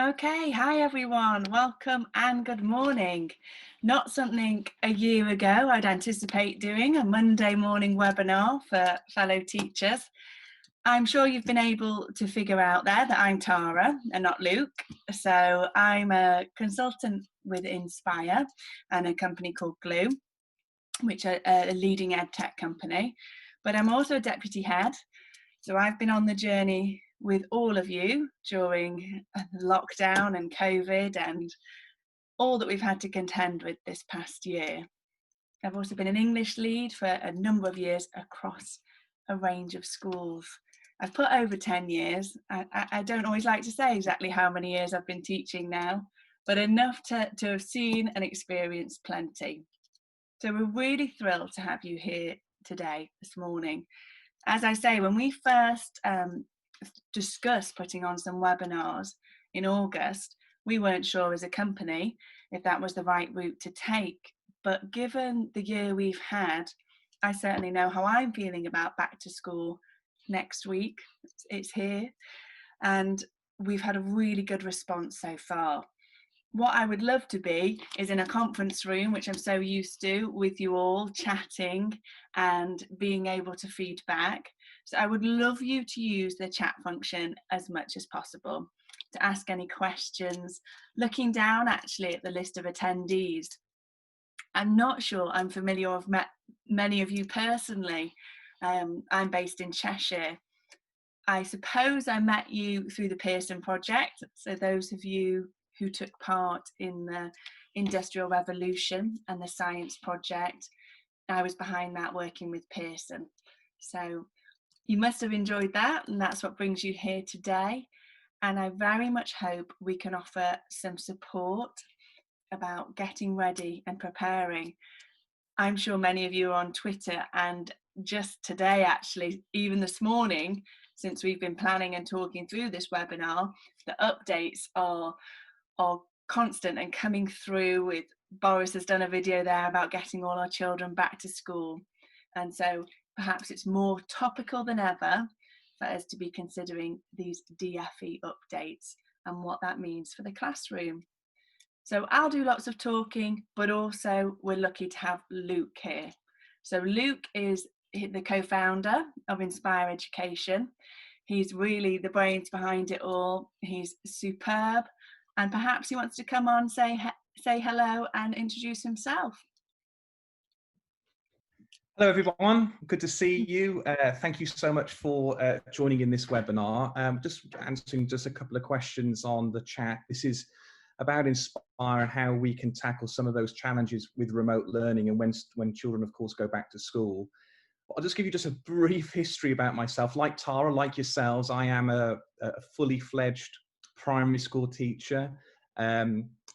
Okay, hi everyone, welcome and good morning. Not something a year ago I'd anticipate doing, a Monday morning webinar for fellow teachers. I'm sure you've been able to figure out there that I'm Tara and not Luke. So I'm a consultant with Inspire and a company called Glue, which are a leading ed tech company, but I'm also a deputy head. So I've been on the journey with all of you during lockdown and COVID and all that we've had to contend with this past year. I've also been an English lead for a number of years across a range of schools. I've put over 10 years. I don't always like to say exactly how many years I've been teaching now, but enough to have seen and experienced plenty. So we're really thrilled to have you here today, this morning. As I say, when we first discussed putting on some webinars in August, we weren't sure as a company if that was the right route to take. But given the year we've had, I certainly know how I'm feeling about back to school next week. It's here. And we've had a really good response so far. What I would love to be is in a conference room, which I'm so used to, with you all chatting and being able to feed back. So I would love you to use the chat function as much as possible to ask any questions, looking down actually at the list of attendees. I'm not sure I'm familiar or have met many of you personally. I'm based in Cheshire. I suppose I met you through the Pearson Project. So those of you who took part in the Industrial Revolution and the Science Project, I was behind that working with Pearson. So you must have enjoyed that, and that's what brings you here today. And I very much hope we can offer some support about getting ready and preparing. I'm sure many of you are on Twitter, and just today, actually, even this morning, since we've been planning and talking through this webinar, the updates are constant and coming through. With Boris has done a video there about getting all our children back to school, and so perhaps it's more topical than ever for us to be considering these DFE updates and what that means for the classroom. So I'll do lots of talking, but also we're lucky to have Luke here. So Luke is the co-founder of Inspire Education. He's really the brains behind it all. He's superb, and perhaps he wants to come on, say hello and introduce himself. Hello everyone, good to see you. Thank you so much for joining in this webinar. Just answering just a couple of questions on the chat. This is about Inspire and how we can tackle some of those challenges with remote learning and when children, of course, go back to school. I'll just give you just a brief history about myself. Like Tara, like yourselves, I am a fully fledged primary school teacher.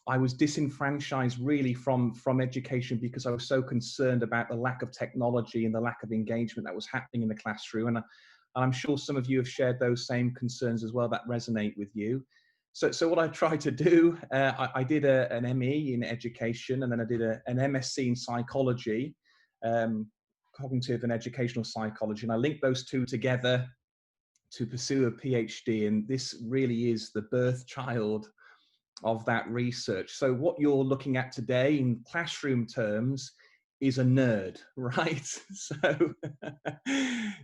I was disenfranchised really from education because I was so concerned about the lack of technology and the lack of engagement that was happening in the classroom. And I'm sure some of you have shared those same concerns as well that resonate with you. So what I tried to do, I did an ME in education, and then I did an MSc in psychology, cognitive and educational psychology. And I linked those two together to pursue a PhD. And this really is the birth child of that research. So what you're looking at today in classroom terms is a nerd, right?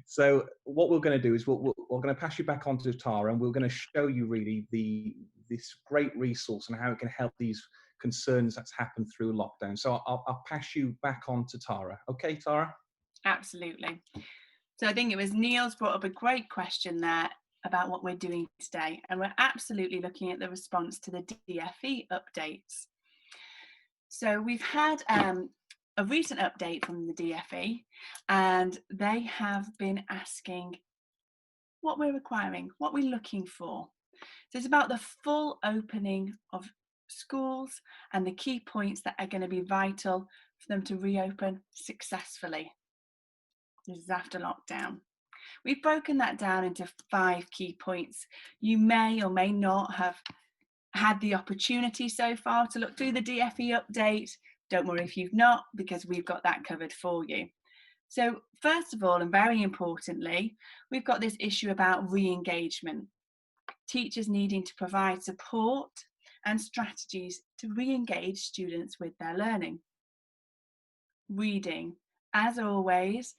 So what we're going to do is we're going to pass you back on to Tara, and we're going to show you really this great resource and how it can help these concerns that's happened through lockdown. So I'll pass you back on to Tara. Okay, Tara? Absolutely. So I think it was Neil's brought up a great question there about what we're doing today, and we're absolutely looking at the response to the DFE updates. So we've had a recent update from the DFE, and they have been asking what we're requiring, what we're looking for. So it's about the full opening of schools and the key points that are going to be vital for them to reopen successfully. This is after lockdown. We've broken that down into 5 key points. You may or may not have had the opportunity so far to look through the DFE update. Don't worry if you've not, because we've got that covered for you. So first of all, and very importantly, we've got this issue about re-engagement. teachers needing to provide support and strategies to re-engage students with their learning. Reading. As always,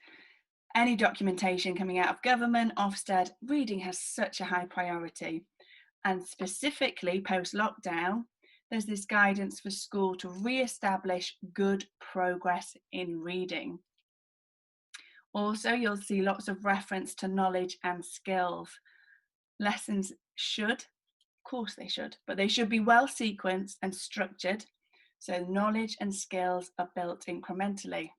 any documentation coming out of government, Ofsted, reading has such a high priority. And specifically post-lockdown, there's this guidance for school to re-establish good progress in reading. Also, you'll see lots of reference to knowledge and skills. Lessons should, of course they should, but they should be well sequenced and structured, so knowledge and skills are built incrementally.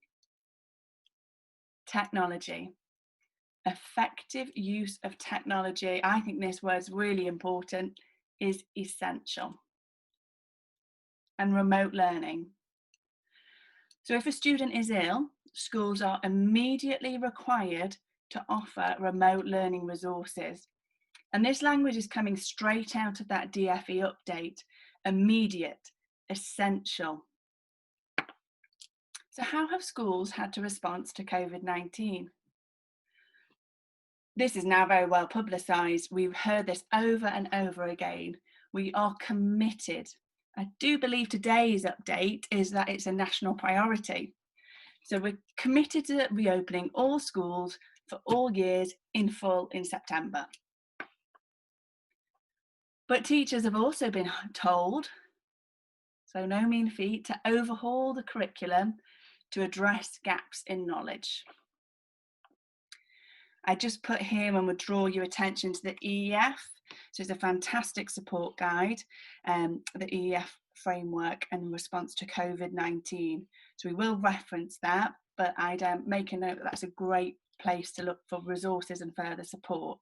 Technology. Effective use of technology, I think this word's really important, is essential. And remote learning. So if a student is ill, schools are immediately required to offer remote learning resources. And this language is coming straight out of that DFE update: immediate, essential. So how have schools had to respond to COVID-19? This is now very well publicised. We've heard this over and over again. We are committed. I do believe today's update is that it's a national priority. So we're committed to reopening all schools for all years in full in September. But teachers have also been told, so no mean feat, to overhaul the curriculum to address gaps in knowledge. I just put here and would draw your attention to the EEF. So it's a fantastic support guide, the EEF framework in response to COVID-19. So we will reference that, but I'd make a note that that's a great place to look for resources and further support.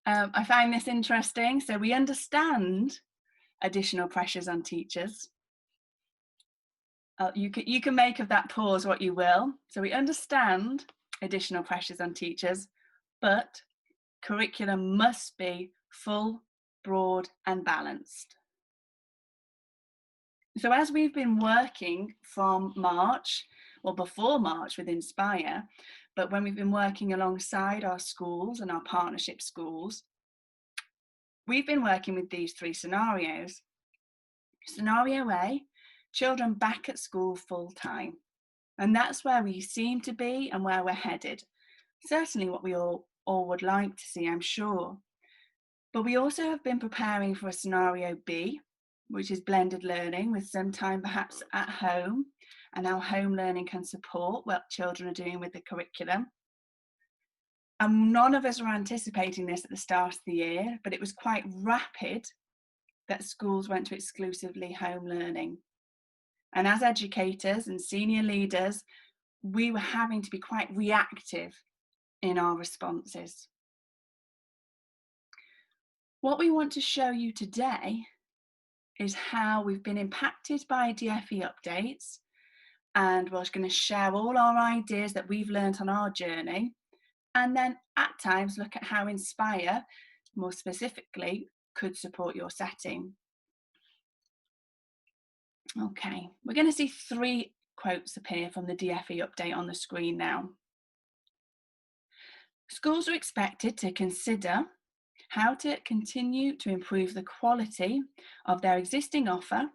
I find this interesting. So we understand additional pressures on teachers. You can make of that pause what you will. So we understand additional pressures on teachers, but curriculum must be full, broad and balanced. So as we've been working from March, or before March with Inspire, but when we've been working alongside our schools and our partnership schools, we've been working with these three scenarios. Scenario A, children back at school full time. And that's where we seem to be and where we're headed. Certainly what we all would like to see, I'm sure. But we also have been preparing for a scenario B, which is blended learning with some time perhaps at home, and how home learning can support what children are doing with the curriculum. And none of us were anticipating this at the start of the year, but it was quite rapid that schools went to exclusively home learning. And as educators and senior leaders, we were having to be quite reactive in our responses. What we want to show you today is how we've been impacted by DFE updates, and we're going to share all our ideas that we've learned on our journey, and then at times look at how Inspire, more specifically, could support your setting. Okay, we're going to see three quotes appear from the DFE update on the screen now. Schools are expected to consider how to continue to improve the quality of their existing offer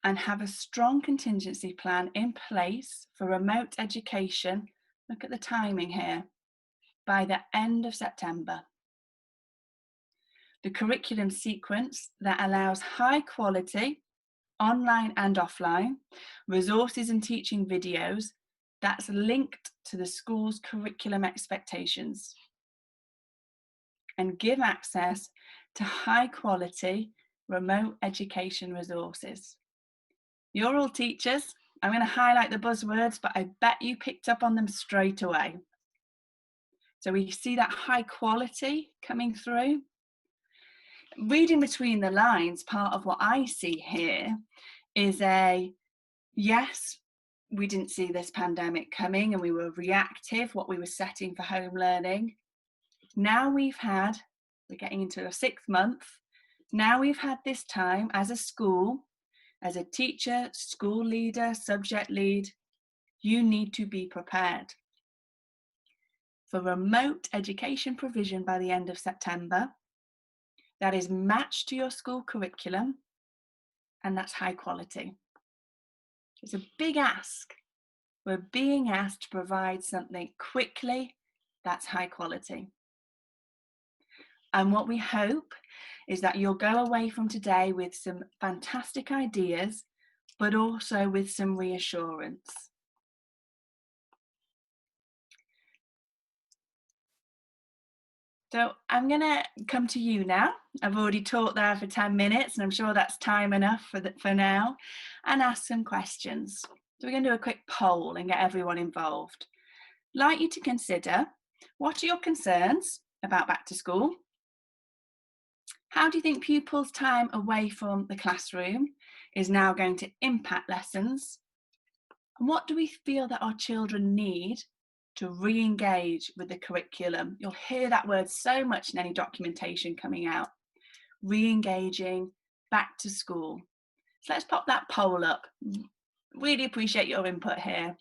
and have a strong contingency plan in place for remote education, look at the timing here, by the end of September. The curriculum sequence that allows high quality, online and offline, resources and teaching videos that's linked to the school's curriculum expectations, and give access to high quality remote education resources. You're all teachers. I'm going to highlight the buzzwords, but I bet you picked up on them straight away. So we see that high quality coming through. Reading between the lines, part of what I see here is yes, we didn't see this pandemic coming and we were reactive, what we were setting for home learning. Now we're getting into a 6th month. Now we've had this time as a school, as a teacher, school leader, subject lead, you need to be prepared. for remote education provision by the end of September that is matched to your school curriculum, and that's high quality. It's a big ask. We're being asked to provide something quickly that's high quality. And what we hope is that you'll go away from today with some fantastic ideas, but also with some reassurance. So I'm going to come to you now. I've already talked there for 10 minutes, and I'm sure that's time enough for now, and ask some questions. So we're going to do a quick poll and get everyone involved. I'd like you to consider, what are your concerns about back to school? How do you think pupils' time away from the classroom is now going to impact lessons? And what do we feel that our children need to re-engage with the curriculum? You'll hear that word so much in any documentation coming out. Re-engaging, back to school. So let's pop that poll up. Really appreciate your input here.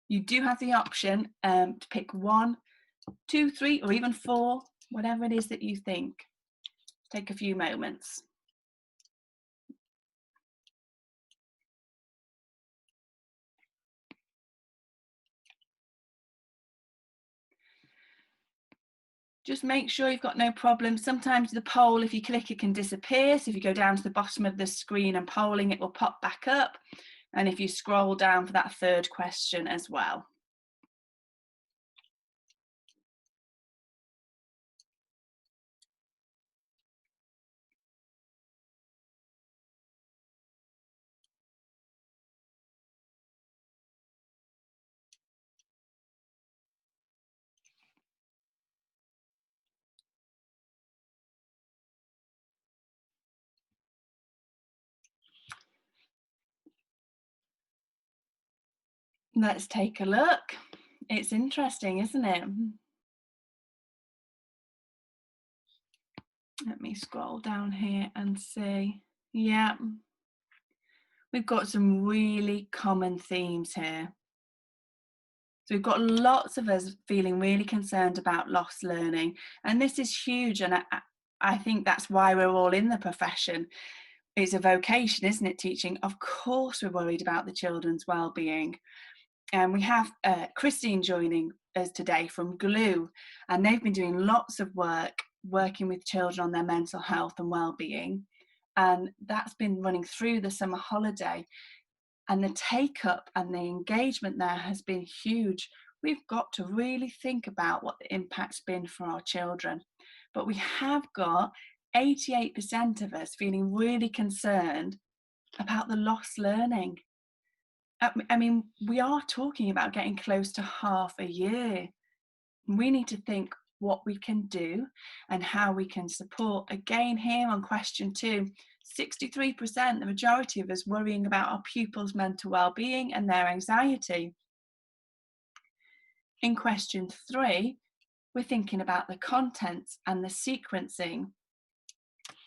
You do have the option to pick 1, 2, 3, or even 4, whatever it is that you think. Take a few moments. Just make sure you've got no problem. Sometimes the poll, if you click, it can disappear. So if you go down to the bottom of the screen and polling, it will pop back up. And if you scroll down for that 3rd question as well. Let's take a look. It's interesting, isn't it? Let me scroll down here and see. Yeah, we've got some really common themes here. So we've got lots of us feeling really concerned about lost learning, and this is huge, and I think that's why we're all in the profession. It's a vocation, isn't it, teaching? Of course we're worried about the children's well-being. And we have Christine joining us today from Glue, and they've been doing lots of work working with children on their mental health and well-being, and that's been running through the summer holiday, and the take-up and the engagement there has been huge. We've got to really think about what the impact's been for our children, but we have got 88% of us feeling really concerned about the lost learning. I mean, we are talking about getting close to half a year. We need to think what we can do and how we can support. Again, here on question 2, 63%, the majority of us, worrying about our pupils' mental well-being and their anxiety. In question 3, we're thinking about the contents and the sequencing.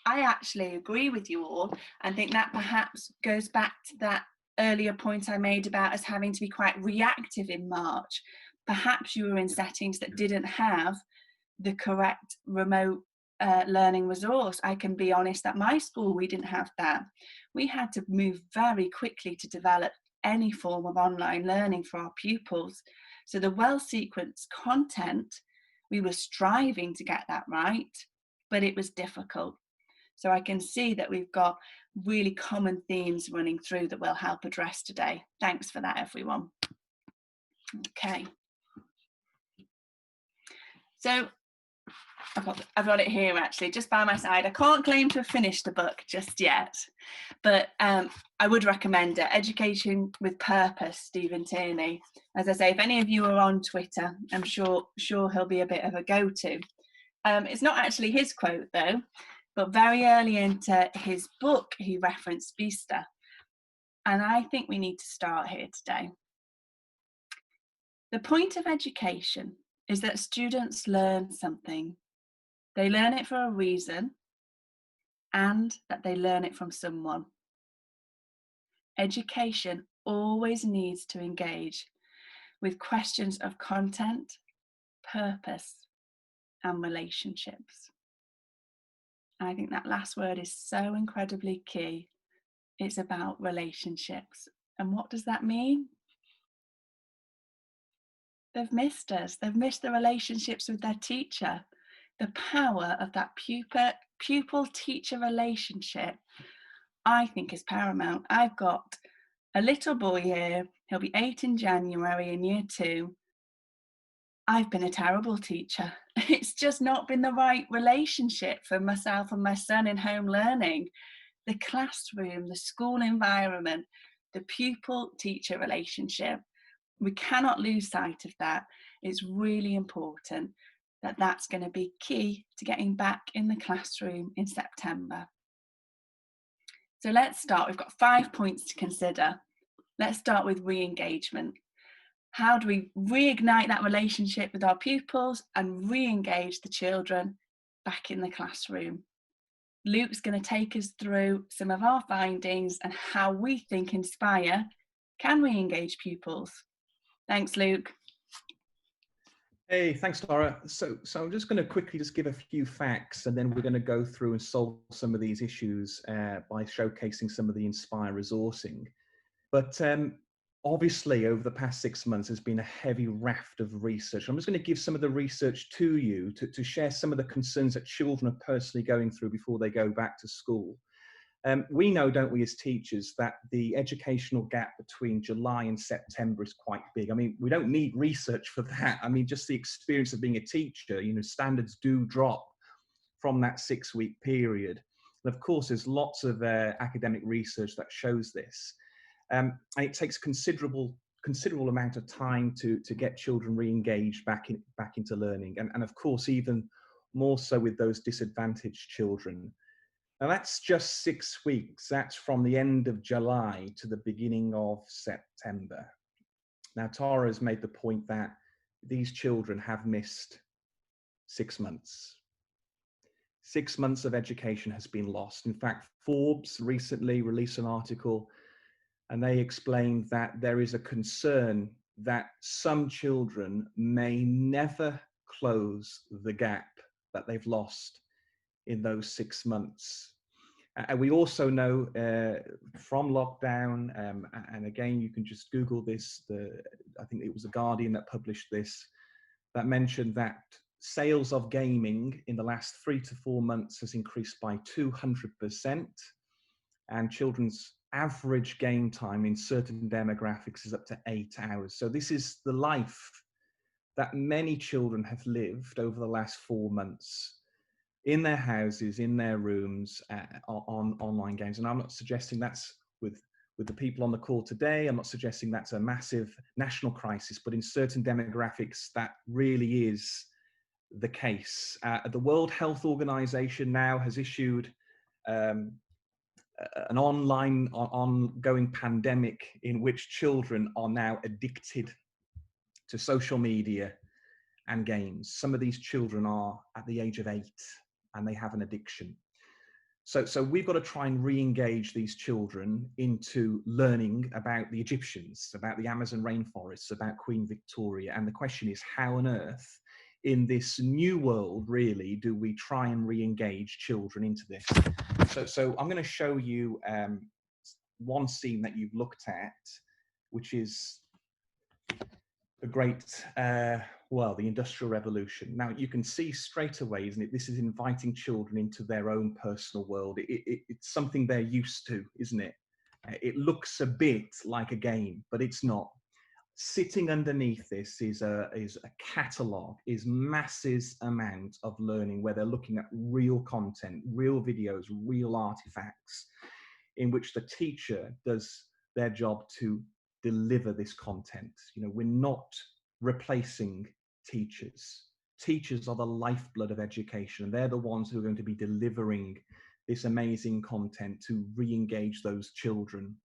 I actually agree with you all and think that perhaps goes back to that earlier point I made about us having to be quite reactive in March. Perhaps you were in settings that didn't have the correct remote learning resource. I can be honest, at my school we didn't have that. We had to move very quickly to develop any form of online learning for our pupils. So the well-sequenced content, we were striving to get that right, but it was difficult. So I can see that we've got really common themes running through that we'll help address today. Thanks for that, everyone. Okay. So I've got it here actually, just by my side. I can't claim to have finished the book just yet, but I would recommend it. Education with Purpose, Stephen Tierney. As I say, if any of you are on Twitter, I'm sure he'll be a bit of a go-to. It's not actually his quote though, but very early into his book, he referenced Vista. And I think we need to start here today. The point of education is that students learn something. They learn it for a reason, and that they learn it from someone. Education always needs to engage with questions of content, purpose and relationships. I think that last word is so incredibly key. It's about relationships. And what does that mean? They've missed us. They've missed the relationships with their teacher. The power of that pupil-teacher relationship, I think, is paramount. I've got a little boy here. He'll be 8 in January in year 2. I've been a terrible teacher. It's just not been the right relationship for myself and my son in home learning. The classroom, the school environment, the pupil-teacher relationship. We cannot lose sight of that. It's really important that that's going to be key to getting back in the classroom in September. So let's start. We've got 5 points to consider. Let's start with re-engagement. How do we reignite that relationship with our pupils and re-engage the children back in the classroom? Luke's going to take us through some of our findings and how we think Inspire can re-engage pupils. Thanks, Luke. Hey, thanks, Laura. So I'm just going to quickly just give a few facts, and then we're going to go through and solve some of these issues by showcasing some of the Inspire resourcing. But obviously, over the past 6 months, there's been a heavy raft of research. I'm just going to give some of the research to you to share some of the concerns that children are personally going through before they go back to school. We know, don't we, as teachers, that the educational gap between July and September is quite big. I mean, we don't need research for that. I mean, just the experience of being a teacher, you know, standards do drop from that 6-week period. And of course, there's lots of academic research that shows this. And it takes considerable amount of time to get children re-engaged back into learning. And of course, even more so with those disadvantaged children. Now that's just 6 weeks. That's from the end of July to the beginning of September. Now Tara has made the point that these children have missed 6 months. 6 months of education has been lost. In fact, Forbes recently released an article and they explained that there is a concern that some children may never close the gap that they've lost in those 6 months. And we also know from lockdown, and again, you can just Google this, I think it was The Guardian that published this, that mentioned that sales of gaming in the last 3 to 4 months has increased by 200%, and children's average game time in certain demographics is up to 8 hours. So this is the life that many children have lived over the last 4 months in their houses, in their rooms, on online games. And I'm not suggesting that's with the people on the call today. I'm not suggesting that's a massive national crisis, but in certain demographics, that really is the case. The World Health Organization now has issued an ongoing pandemic in which children are now addicted to social media and games. Some of these children are at the age of 8 and they have an addiction. So we've got to try and re-engage these children into learning about the Egyptians, about the Amazon rainforests, about Queen Victoria. And the question is, how on earth in this new world, really, do we try and re-engage children into this? So I'm going to show you one scene that you've looked at, which is the great, the Industrial Revolution. Now, you can see straight away, isn't it? This is inviting children into their own personal world. It's something they're used to, isn't it? It looks a bit like a game, but it's not. Sitting underneath this is a catalogue, is massive amount of learning where they're looking at real content, real videos, real artifacts, in which the teacher does their job to deliver this content. You know, we're not replacing teachers. Teachers are the lifeblood of education, and they're the ones who are going to be delivering this amazing content to re-engage those children.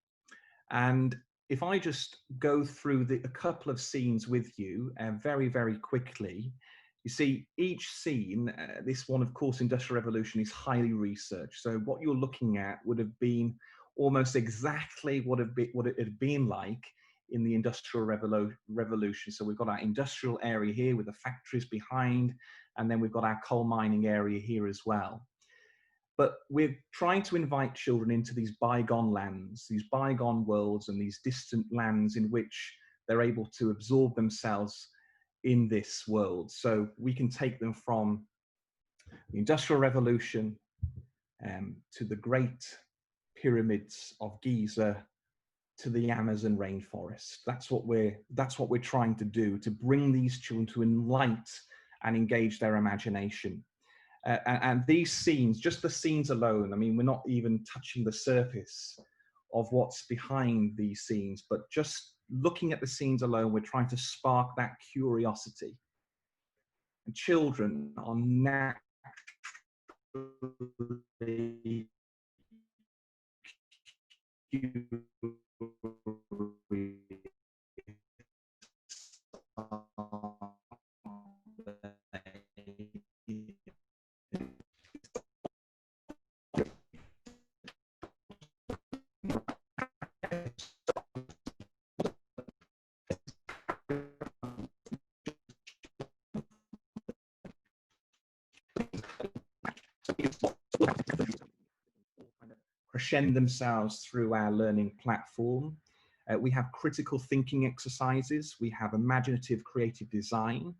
And if I just go through a couple of scenes with you very, very quickly, you see each scene, this one, of course, Industrial Revolution, is highly researched. So what you're looking at would have been almost exactly what it had been like in the Industrial Revolution. So we've got our industrial area here with the factories behind, and then we've got our coal mining area here as well. But we're trying to invite children into these bygone lands, these bygone worlds, and these distant lands in which they're able to absorb themselves in this world. So we can take them from the Industrial Revolution to the great pyramids of Giza, to the Amazon rainforest. That's what we're trying to do, to bring these children to enlighten and engage their imagination. And these scenes, just the scenes alone, I mean, we're not even touching the surface of what's behind these scenes, but just looking at the scenes alone, we're trying to spark that curiosity. And children are naturally curious. Crescend themselves through our learning platform. We have critical thinking exercises. We have imaginative creative design.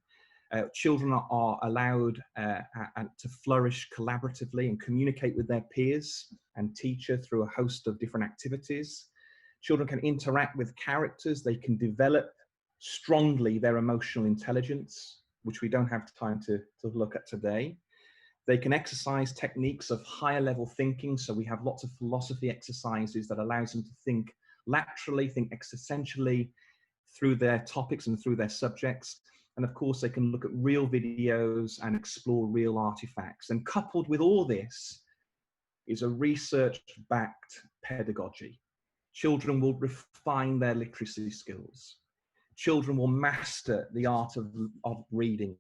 Children are allowed to flourish collaboratively and communicate with their peers and teacher through a host of different activities. Children can interact with characters. They can develop strongly their emotional intelligence, which we don't have time to look at today. They can exercise techniques of higher level thinking. So we have lots of philosophy exercises that allows them to think laterally, think existentially through their topics and through their subjects. And of course, they can look at real videos and explore real artifacts. And coupled with all this is a research-backed pedagogy. Children will refine their literacy skills. Children will master the art of reading.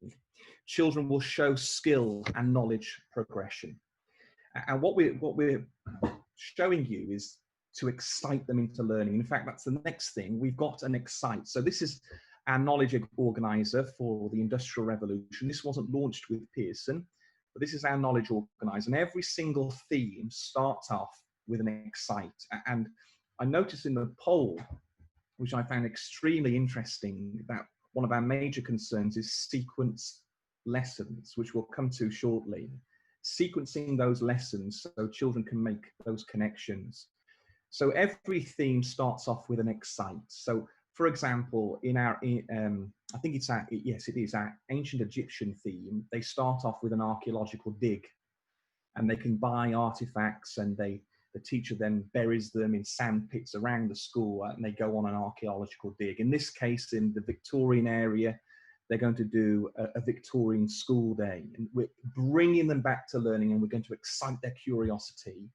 Children will show skill and knowledge progression. And what we're showing you is to excite them into learning. In fact, that's the next thing. We've got an excite. So this is our knowledge organizer for the Industrial Revolution. This wasn't launched with Pearson, but this is our knowledge organizer. And every single theme starts off with an excite. And I noticed in the poll, which I found extremely interesting, that one of our major concerns is sequence lessons, which we'll come to shortly. Sequencing those lessons so children can make those connections. So every theme starts off with an excite. So for example, in our, I think it's our, yes, it is our ancient Egyptian theme, they start off with an archaeological dig, and they can buy artifacts, and the teacher then buries them in sand pits around the school, and they go on an archaeological dig. In this case, in the Victorian area, they're going to do a Victorian school day, and we're bringing them back to learning, and we're going to excite their curiosity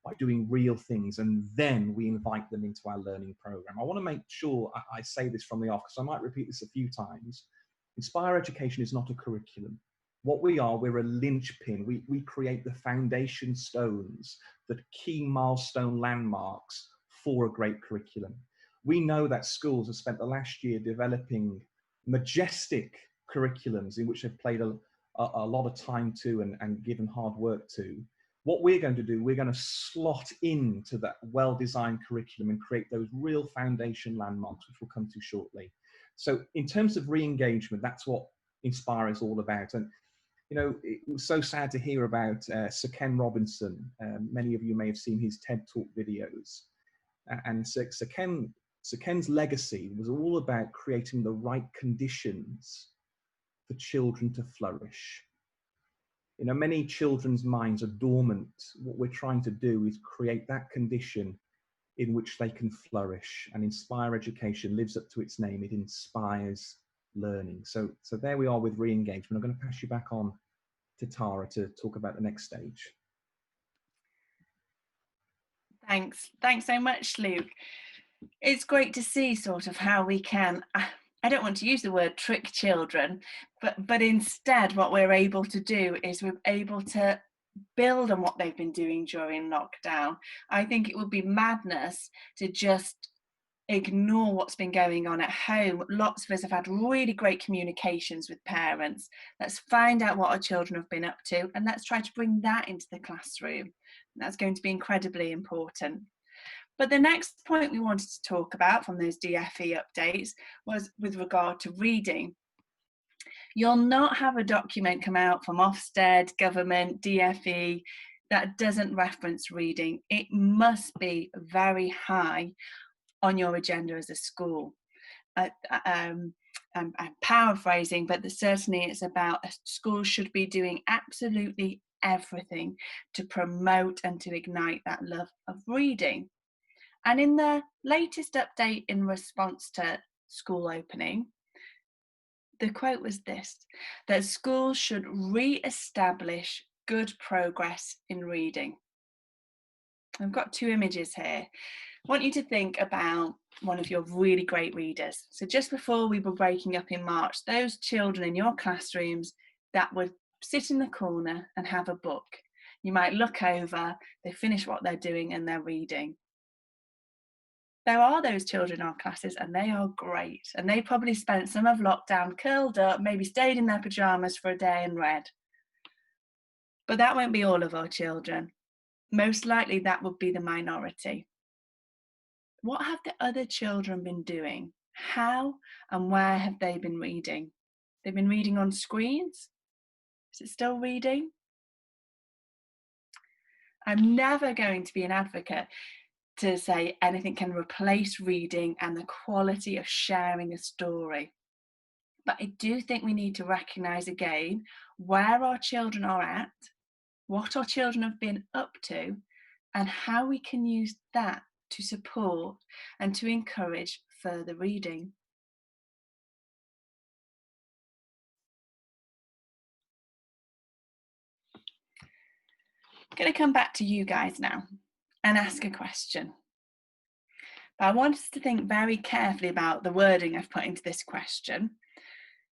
by doing real things, and then we invite them into our learning program. I want to make sure I say this from the off, because I might repeat this a few times. Inspire Education is not a curriculum. What we are, we're a linchpin. We create the foundation stones, the key milestone landmarks for a great curriculum. We know that schools have spent the last year developing majestic curriculums in which they've played a lot of time to and given hard work to. What we're going to do, we're going to slot into that well-designed curriculum and create those real foundation landmarks, which we'll come to shortly. So in terms of re-engagement, that's what Inspire is all about. And you know, it was so sad to hear about Sir Ken Robinson. Many of you may have seen his TED Talk videos. And Sir Ken's legacy was all about creating the right conditions for children to flourish. You know, many children's minds are dormant. What we're trying to do is create that condition in which they can flourish. And Inspire Education lives up to its name. It inspires learning. So there we are with re-engagement. I'm going to pass you back on to Tara to talk about the next stage. Thanks so much, Luke. It's great to see sort of how we can, I don't want to use the word trick children, but instead what we're able to do is we're able to build on what they've been doing during lockdown. I think it would be madness to just ignore what's been going on at home. Lots of us have had really great communications with parents. Let's find out what our children have been up to, and let's try to bring that into the classroom. That's going to be incredibly important. But the next point we wanted to talk about from those DFE updates was with regard to reading. You'll not have a document come out from Ofsted, government, DFE that doesn't reference reading. It must be very high on your agenda as a school. I'm paraphrasing, but certainly it's about schools should be doing absolutely everything to promote and to ignite that love of reading. And in the latest update in response to school opening, the quote was this, that schools should re-establish good progress in reading. I've got two images here. I want you to think about one of your really great readers. So just before we were breaking up in March, those children in your classrooms that would sit in the corner and have a book. You might look over, they finish what they're doing and they're reading. There are those children in our classes and they are great. And they probably spent some of lockdown curled up, maybe stayed in their pajamas for a day and read. But that won't be all of our children. Most likely that would be the minority. What have the other children been doing? How and where have they been reading? They've been reading on screens? Is it still reading? I'm never going to be an advocate to say anything can replace reading and the quality of sharing a story. But I do think we need to recognise again where our children are at, what our children have been up to, and how we can use that to support and to encourage further reading. I'm going to come back to you guys now and ask a question. But I want us to think very carefully about the wording I've put into this question,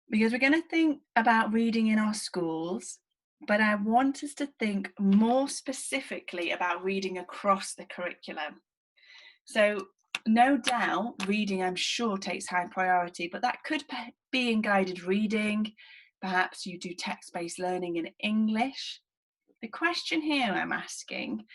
because we're going to think about reading in our schools, but I want us to think more specifically about reading across the curriculum. So no doubt reading, I'm sure, takes high priority, but that could be in guided reading. Perhaps you do text-based learning in English. The question here I'm asking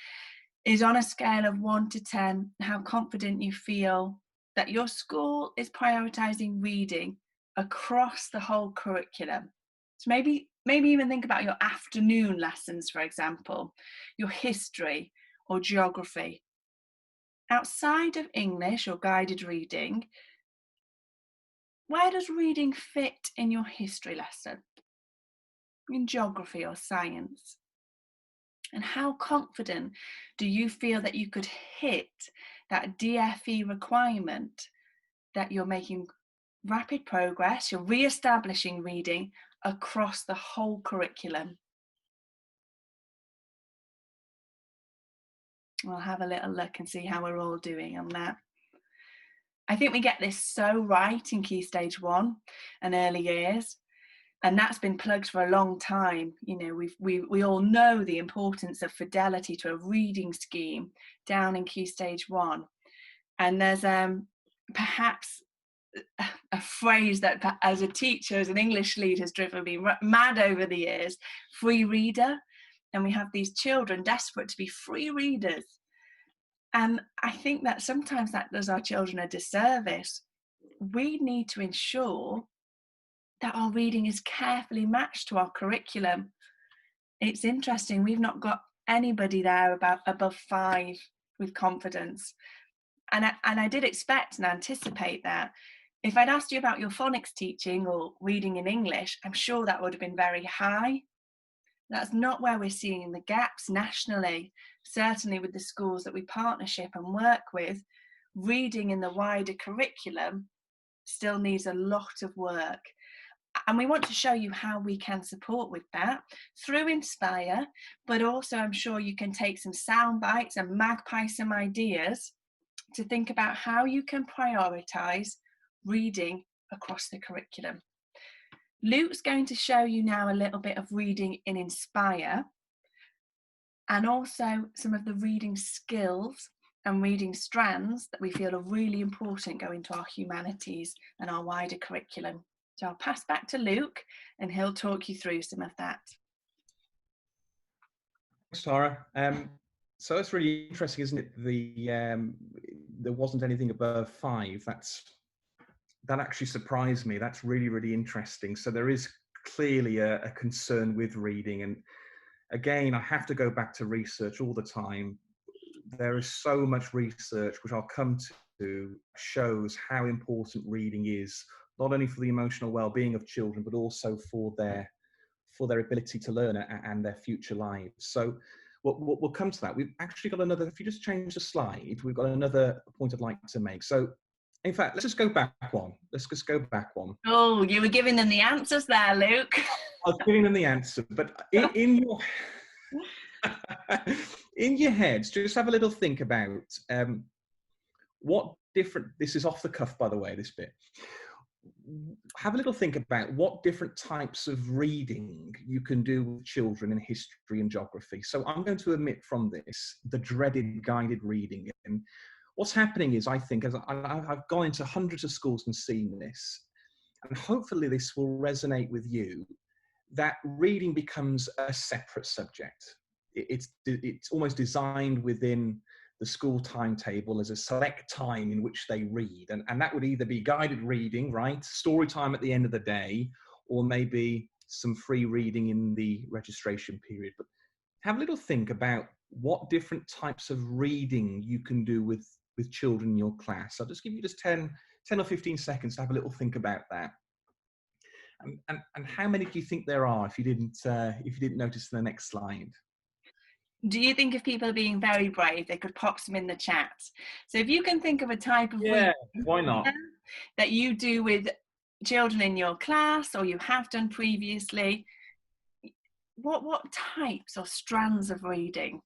is, on a scale of 1 to 10, how confident you feel that your school is prioritising reading across the whole curriculum. So maybe even think about your afternoon lessons, for example, your history or geography. Outside of English or guided reading, where does reading fit in your history lesson, in geography or science? And how confident do you feel that you could hit that DFE requirement, that you're making rapid progress, you're re-establishing reading across the whole curriculum? We'll have a little look and see how we're all doing on that. I think we get this so right in Key Stage 1 and early years. And that's been plugged for a long time. You know, we all know the importance of fidelity to a reading scheme down in Key Stage 1. And there's perhaps a phrase that as a teacher, as an English lead, has driven me mad over the years, free reader. And we have these children desperate to be free readers. And I think that sometimes that does our children a disservice. We need to ensure that our reading is carefully matched to our curriculum. It's interesting, we've not got anybody there about above 5 with confidence. And I did expect and anticipate that. If I'd asked you about your phonics teaching or reading in English, I'm sure that would have been very high. That's not where we're seeing the gaps nationally. Certainly with the schools that we partnership and work with, reading in the wider curriculum still needs a lot of work. And we want to show you how we can support with that through Inspire, but also I'm sure you can take some sound bites and magpie some ideas to think about how you can prioritise reading across the curriculum. Luke's going to show you now a little bit of reading in Inspire and also some of the reading skills and reading strands that we feel are really important go into our humanities and our wider curriculum. So I'll pass back to Luke and he'll talk you through some of that. Thanks, Tara. So it's really interesting, isn't it? There wasn't anything above 5. That actually surprised me. That's really, really interesting. So there is clearly a concern with reading. And again, I have to go back to research all the time. There is so much research, which I'll come to, shows how important reading is, not only for the emotional well-being of children, but also for their ability to learn and their future lives. So we'll come to that. We've actually got another, if you just change the slide, we've got another point I'd like to make. So in fact, let's just go back one. Let's just go back one. Oh, you were giving them the answers there, Luke. I was giving them the answer, but in your in your heads, just have a little think about what different. This is off the cuff, by the way. This bit. Have a little think about what different types of reading you can do with children in history and geography. So I'm going to omit from this the dreaded guided reading. And what's happening is, I think, as I've gone into hundreds of schools and seen this, and hopefully this will resonate with you, that reading becomes a separate subject. It's almost designed within the school timetable as a select time in which they read. And that would either be guided reading, right? Story time at the end of the day, or maybe some free reading in the registration period. But have a little think about what different types of reading you can do with children in your class. I'll just give you just 10 or 15 seconds to have a little think about that. And how many do you think there are if you didn't notice in the next slide? Do you think if people are being very brave, they could pop some in the chat? So if you can think of a type of reading, why not, that you do with children in your class or you have done previously, what types or strands of reading?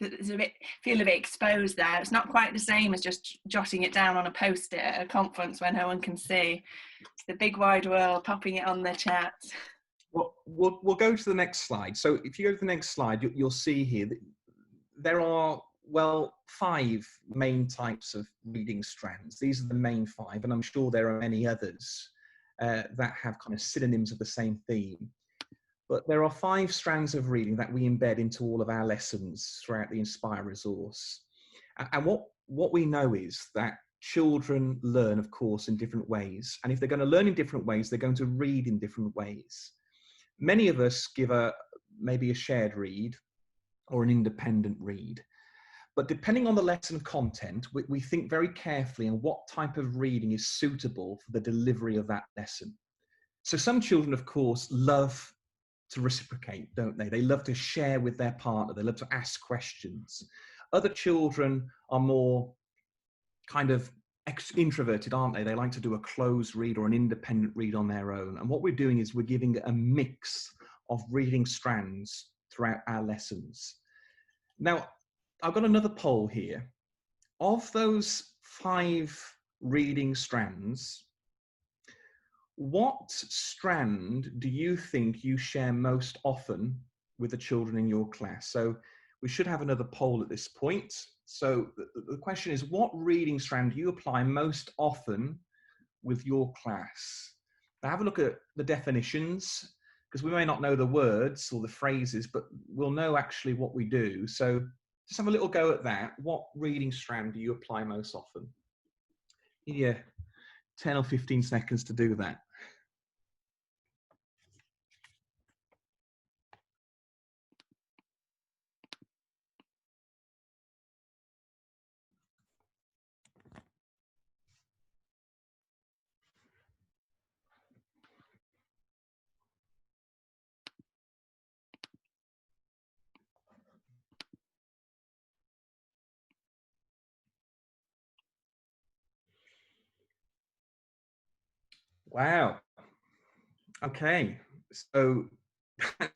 It's feel a bit exposed there. It's not quite the same as just jotting it down on a post-it at a conference where no one can see. It's the big wide world popping it on the chat. Well, we'll go to the next slide. So if you go to the next slide, you'll see here that there are, well, 5 main types of reading strands. These are the main 5, and I'm sure there are many others that have kind of synonyms of the same theme. But there are 5 strands of reading that we embed into all of our lessons throughout the Inspire resource. And what we know is that children learn, of course, in different ways. And if they're going to learn in different ways, they're going to read in different ways. Many of us give maybe a shared read or an independent read. But depending on the lesson content, we think very carefully on what type of reading is suitable for the delivery of that lesson. So some children, of course, love to reciprocate, don't they? They love to share with their partner. They love to ask questions. Other children are more kind of introverted, aren't they? They like to do a closed read or an independent read on their own. And what we're doing is we're giving a mix of reading strands throughout our lessons. Now, I've got another poll here. Of those 5 reading strands, what strand do you think you share most often with the children in your class? So we should have another poll at this point. So the question is, what reading strand do you apply most often with your class? Now have a look at the definitions, because we may not know the words or the phrases, but we'll know actually what we do. So just have a little go at that. What reading strand do you apply most often? Yeah, 10 or 15 seconds to do that. Wow. Okay. So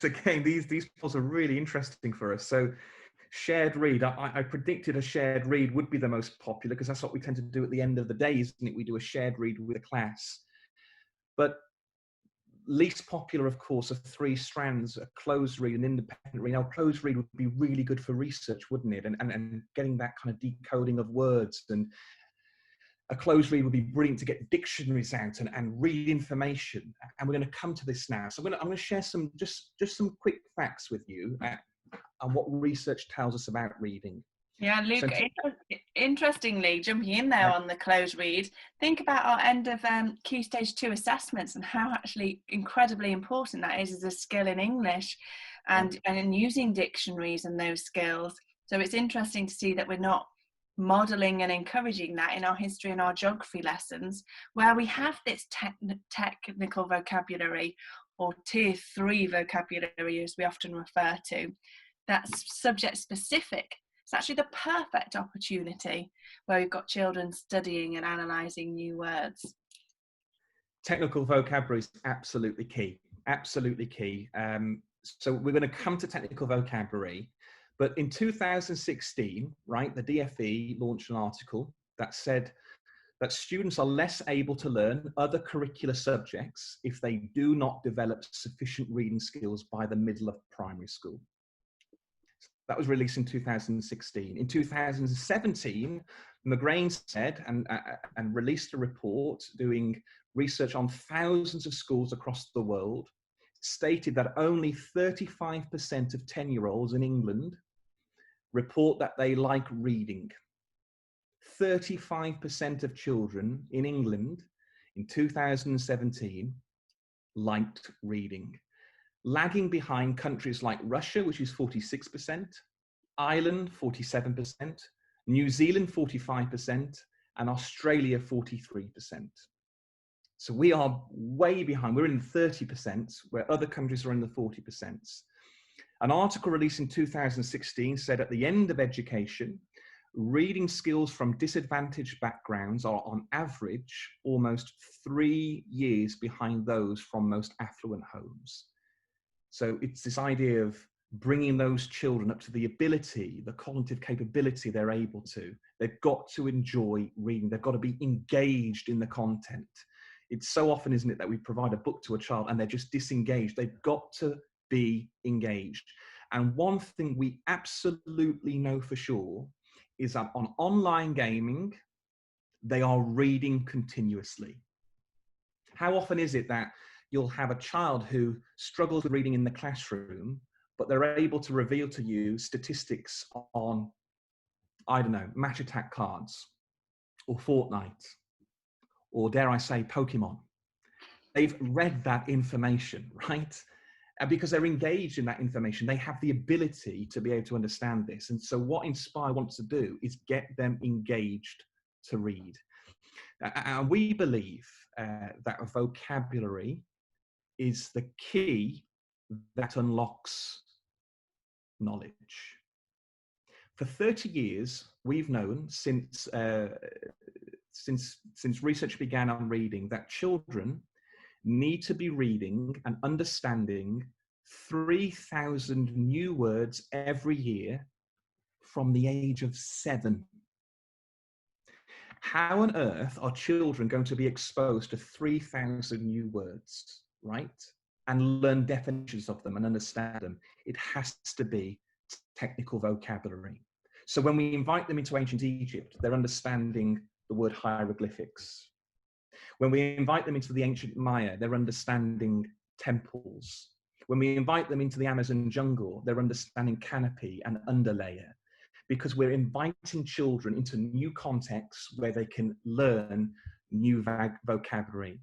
again, these polls are really interesting for us. So shared read, I predicted a shared read would be the most popular because that's what we tend to do at the end of the day, isn't it? We do a shared read with a class. But least popular, of course, are three strands: a closed read, an independent read. Now, closed read would be really good for research, wouldn't it? And getting that kind of decoding of words. And a closed read would be brilliant to get dictionaries out and read information. And we're going to come to this now. So I'm going to share some just some quick facts with you on what research tells us about reading. Yeah, So Luke, interestingly, jumping in there on the closed read, think about our end of Key Stage 2 assessments and how actually incredibly important that is as a skill in English and in using dictionaries and those skills. So it's interesting to see that we're not modelling and encouraging that in our history and our geography lessons, where we have this technical vocabulary, or tier 3 vocabulary as we often refer to, that's subject specific. It's actually the perfect opportunity where we've got children studying and analysing new words. Technical vocabulary is absolutely key, absolutely key. So we're going to come to technical vocabulary, but in 2016, right, the DFE launched an article that said that students are less able to learn other curricular subjects if they do not develop sufficient reading skills by the middle of primary school. That was released in 2016. In 2017, McGrain said and released a report doing research on thousands of schools across the world, stated that only 35% of 10-year-olds in England report that they like reading. 35% of children in England in 2017 liked reading, lagging behind countries like Russia, which is 46%, Ireland, 47%, New Zealand, 45%, and Australia, 43%. So we are way behind. We're in the 30%, where other countries are in the 40%. An article released in 2016 said at the end of education, reading skills from disadvantaged backgrounds are on average almost 3 years behind those from most affluent homes. So it's this idea of bringing those children up to the ability, the cognitive capability they're able to. They've got to enjoy reading. They've got to be engaged in the content. It's so often, isn't it, that we provide a book to a child and they're just disengaged. They've got to be engaged. And one thing we absolutely know for sure is that on online gaming, they are reading continuously. How often is it that you'll have a child who struggles with reading in the classroom, but they're able to reveal to you statistics on, I don't know, Match Attack cards, or Fortnite, or dare I say, Pokemon. They've read that information, right? And because they're engaged in that information, they have the ability to be able to understand this. And so what Inspire wants to do is get them engaged to read. And we believe that vocabulary is the key that unlocks knowledge. For 30 years, we've known since research began on reading that children need to be reading and understanding 3,000 new words every year from the age of 7. How on earth are children going to be exposed to 3,000 new words, right? And learn definitions of them and understand them? It has to be technical vocabulary. So when we invite them into ancient Egypt, they're understanding the word hieroglyphics. When we invite them into the ancient Maya, they're understanding temples. When we invite them into the Amazon jungle, they're understanding canopy and underlayer, because we're inviting children into new contexts where they can learn new vocabulary.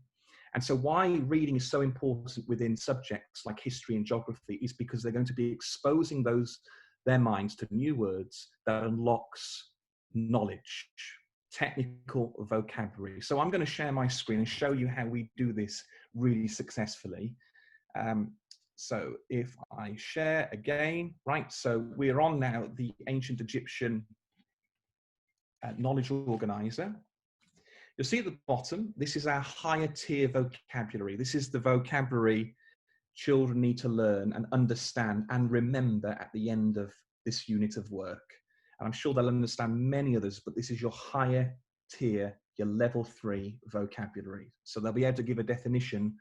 And so why reading is so important within subjects like history and geography is because they're going to be exposing their minds to new words that unlocks knowledge, technical vocabulary. So I'm going to share my screen and show you how we do this really successfully. So if I share again, right, so we're on now the ancient Egyptian knowledge organizer. You'll see at the bottom, this is our higher tier vocabulary. This is the vocabulary children need to learn and understand and remember at the end of this unit of work. And I'm sure they'll understand many others, but this is your higher tier, your level 3 vocabulary. So they'll be able to give a definition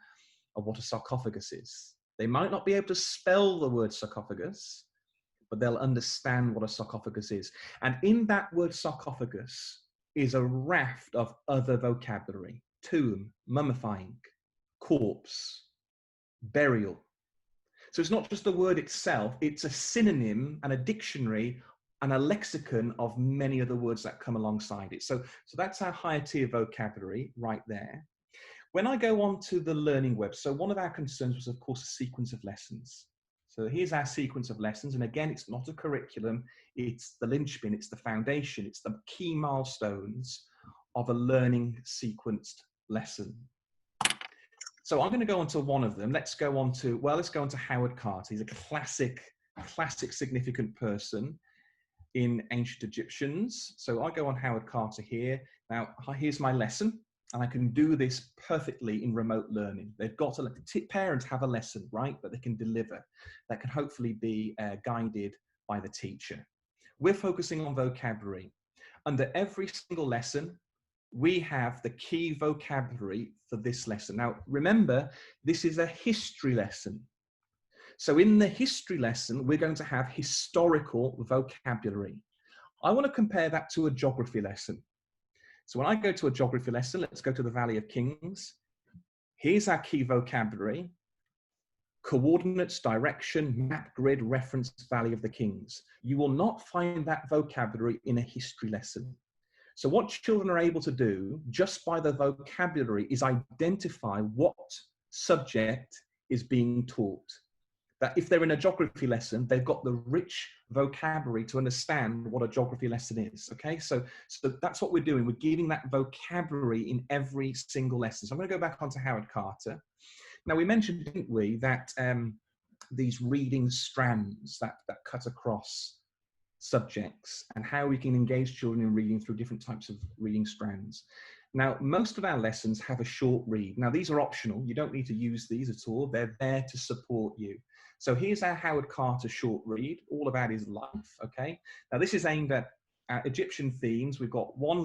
of what a sarcophagus is. They might not be able to spell the word sarcophagus, but they'll understand what a sarcophagus is. And in that word sarcophagus is a raft of other vocabulary: tomb, mummifying, corpse, burial. So it's not just the word itself, it's a synonym and a dictionary and a lexicon of many other words that come alongside it. So that's our higher tier vocabulary right there. When I go on to the learning web, so one of our concerns was, of course, a sequence of lessons. So here's our sequence of lessons. And again, it's not a curriculum, it's the linchpin, it's the foundation, it's the key milestones of a learning sequenced lesson. So I'm going to go on to one of them. Let's go on to Howard Carter. He's a classic significant person in ancient Egyptians. So I go on Howard Carter here. Now, here's my lesson, and I can do this perfectly in remote learning. They've got to, parents have a lesson, right, that they can deliver, that can hopefully be guided by the teacher. We're focusing on vocabulary. Under every single lesson, we have the key vocabulary for this lesson. Now, remember, this is a history lesson. So in the history lesson, we're going to have historical vocabulary. I want to compare that to a geography lesson. So when I go to a geography lesson, let's go to the Valley of Kings. Here's our key vocabulary: coordinates, direction, map, grid, reference, Valley of the Kings. You will not find that vocabulary in a history lesson. So what children are able to do just by the vocabulary is identify what subject is being taught. That if they're in a geography lesson, they've got the rich vocabulary to understand what a geography lesson is, okay? So that's what we're doing. We're giving that vocabulary in every single lesson. So I'm going to go back onto Howard Carter. Now, we mentioned, didn't we, that these reading strands that cut across subjects and how we can engage children in reading through different types of reading strands. Now, most of our lessons have a short read. Now, these are optional. You don't need to use these at all. They're there to support you. So here's our Howard Carter short read, all about his life, okay? Now, this is aimed at Egyptian themes. We've got one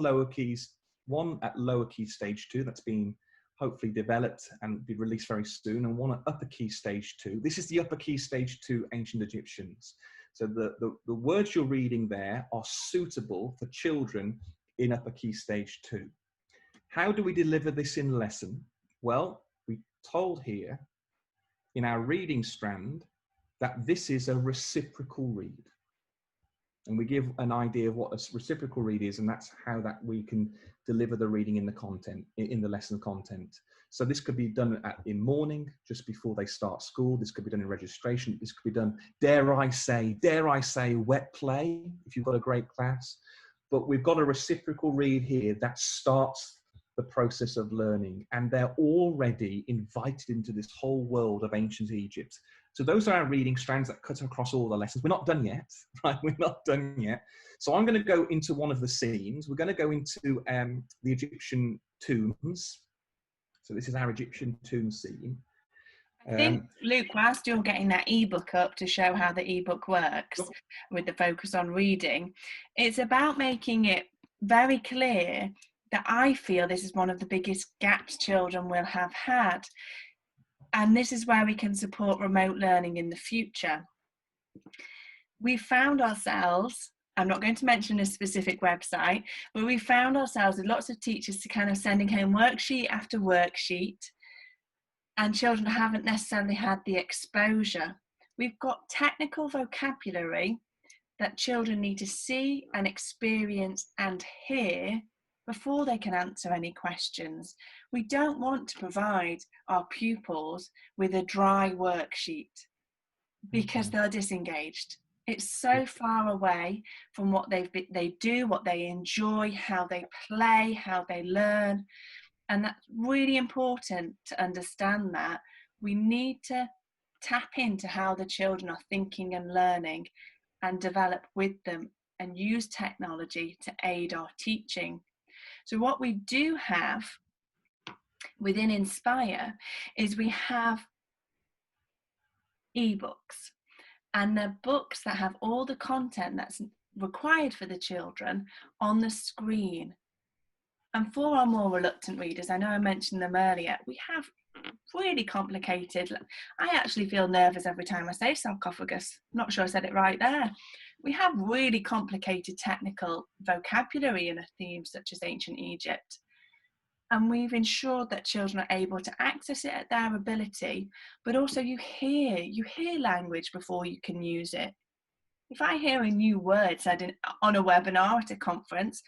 at lower key stage 2 that's been hopefully developed and be released very soon, and one at upper key stage 2. This is the upper key stage 2 ancient Egyptians. So the words you're reading there are suitable for children in upper key stage 2. How do we deliver this in lesson? Well, we told here in our reading strand that this is a reciprocal read. And we give an idea of what a reciprocal read is, and that's how that we can deliver the reading in the content, in the lesson content. So this could be done in morning, just before they start school. This could be done in registration. This could be done, dare I say, wet play, if you've got a great class. But we've got a reciprocal read here that starts the process of learning, and they're already invited into this whole world of ancient Egypt. So those are our reading strands that cut across all the lessons. We're not done yet, right? We're not done yet. So I'm going to go into one of the scenes. We're going to go into the Egyptian tombs. So this is our Egyptian tomb scene. I think, Luke, whilst you're getting that ebook up to show how the ebook works with the focus on reading, it's about making it very clear that I feel this is one of the biggest gaps children will have had. And this is where we can support remote learning in the future. We found ourselves, I'm not going to mention a specific website, but we found ourselves with lots of teachers to kind of sending home worksheet after worksheet, and children haven't necessarily had the exposure. We've got technical vocabulary that children need to see and experience and hear before they can answer any questions. We don't want to provide our pupils with a dry worksheet because they're disengaged. It's so far away from what they do, what they enjoy, how they play, how they learn. And that's really important to understand that. We need to tap into how the children are thinking and learning and develop with them and use technology to aid our teaching. So what we do have within Inspire is we have ebooks, and they're books that have all the content that's required for the children on the screen. And for our more reluctant readers, I know I mentioned them earlier, we have really complicated. I actually feel nervous every time I say sarcophagus. Not sure I said it right there. We have really complicated technical vocabulary in a theme such as ancient Egypt. And we've ensured that children are able to access it at their ability, but also you hear language before you can use it. If I hear a new word said on a webinar at a conference,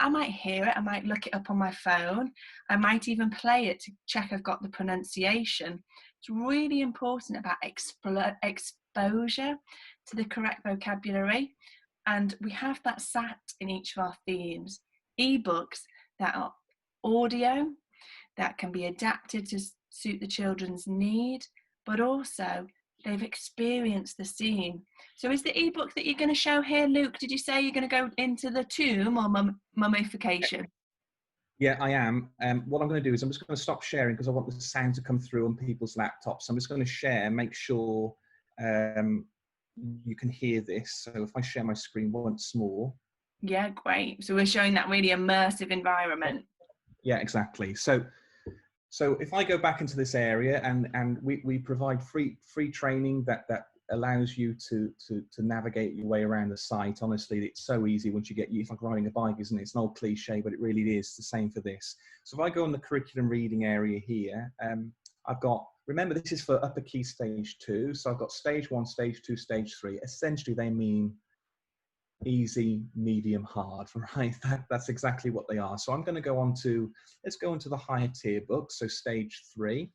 I might hear it, I might look it up on my phone, I might even play it to check I've got the pronunciation. It's really important about exposure to the correct vocabulary, and we have that sat in each of our themes. Ebooks that are audio, that can be adapted to suit the children's need, but also they've experienced the scene. So is the ebook that you're going to show here, Luke, did you say you're going to go into the tomb or mummification? Yeah, I am. What I'm going to do is I'm just going to stop sharing because I want the sound to come through on people's laptops. So I'm just going to share, make sure you can hear this. So if I share my screen once more. Yeah, great. So we're showing that really immersive environment. Yeah, exactly. So if I go back into this area and we provide free training that allows you to navigate your way around the site. Honestly, it's so easy once you get used. It's like riding a bike, isn't it? It's an old cliche, but it really is the same for this. So if I go on the curriculum reading area here, I've got, remember this is for upper key stage 2. So I've got stage 1, stage 2, stage 3. Essentially they mean easy, medium, hard, right? That's exactly what they are. So I'm going to go on to, let's go into the higher tier book. So stage 3,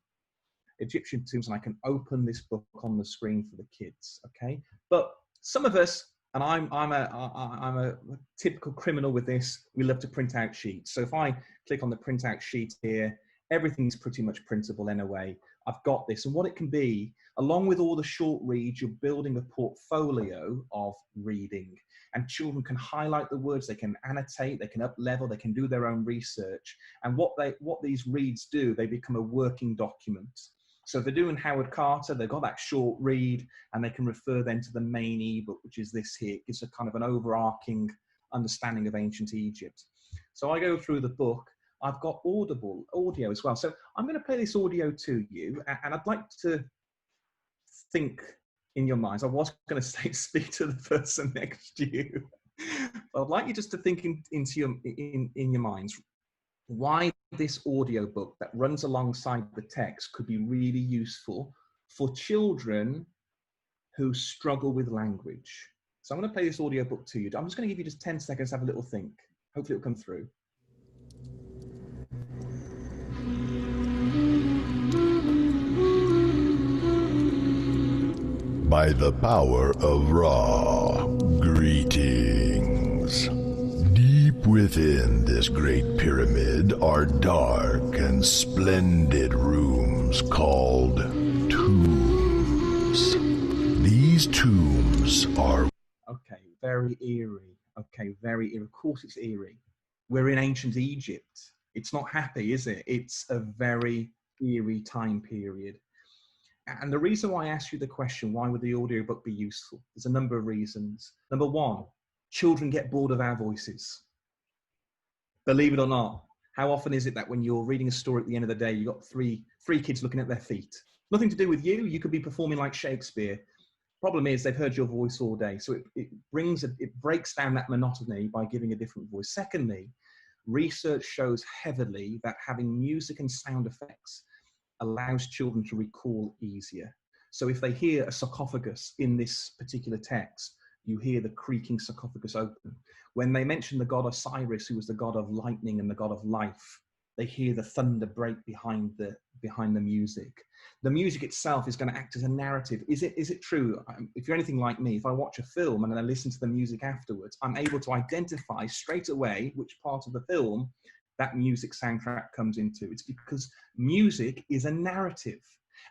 Egyptian tombs, and I can open this book on the screen for the kids, okay? But some of us, and I'm a typical criminal with this, we love to print out sheets. So if I click on the print out sheet here, everything's pretty much printable anyway. I've got this, and what it can be, along with all the short reads, you're building a portfolio of reading, and children can highlight the words, they can annotate, they can up level, they can do their own research. And what these reads do, they become a working document. So if they're doing Howard Carter, they've got that short read, and they can refer then to the main ebook, which is this here. It gives a kind of an overarching understanding of ancient Egypt. So I go through the book. I've got audio as well. So I'm going to play this audio to you, and I'd like to think in your minds. I was going to say speak to the person next to you. But I'd like you just to think in your minds why this audio book that runs alongside the text could be really useful for children who struggle with language. So I'm going to play this audio book to you. I'm just going to give you just 10 seconds to have a little think. Hopefully it'll come through. By the power of Ra, greetings. Deep within this great pyramid are dark and splendid rooms called tombs. These tombs are... Okay, very eerie. Okay, very eerie. Of course it's eerie. We're in ancient Egypt. It's not happy, is it? It's a very eerie time period. And the reason why I asked you the question, why would the audiobook be useful? There's a number of reasons. Number one, children get bored of our voices. Believe it or not, how often is it that when you're reading a story at the end of the day, you've got three kids looking at their feet? Nothing to do with you. You could be performing like Shakespeare. Problem is they've heard your voice all day. So it breaks down that monotony by giving a different voice. Secondly, research shows heavily that having music and sound effects allows children to recall easier. So if they hear a sarcophagus in this particular text, you hear the creaking sarcophagus open. When they mention the god Osiris, who was the god of lightning and the god of life, they hear the thunder break behind the music. The music itself is going to act as a narrative. Is it true? If you're anything like me, if I watch a film and then I listen to the music afterwards, I'm able to identify straight away which part of the film that music soundtrack comes into. It's because music is a narrative.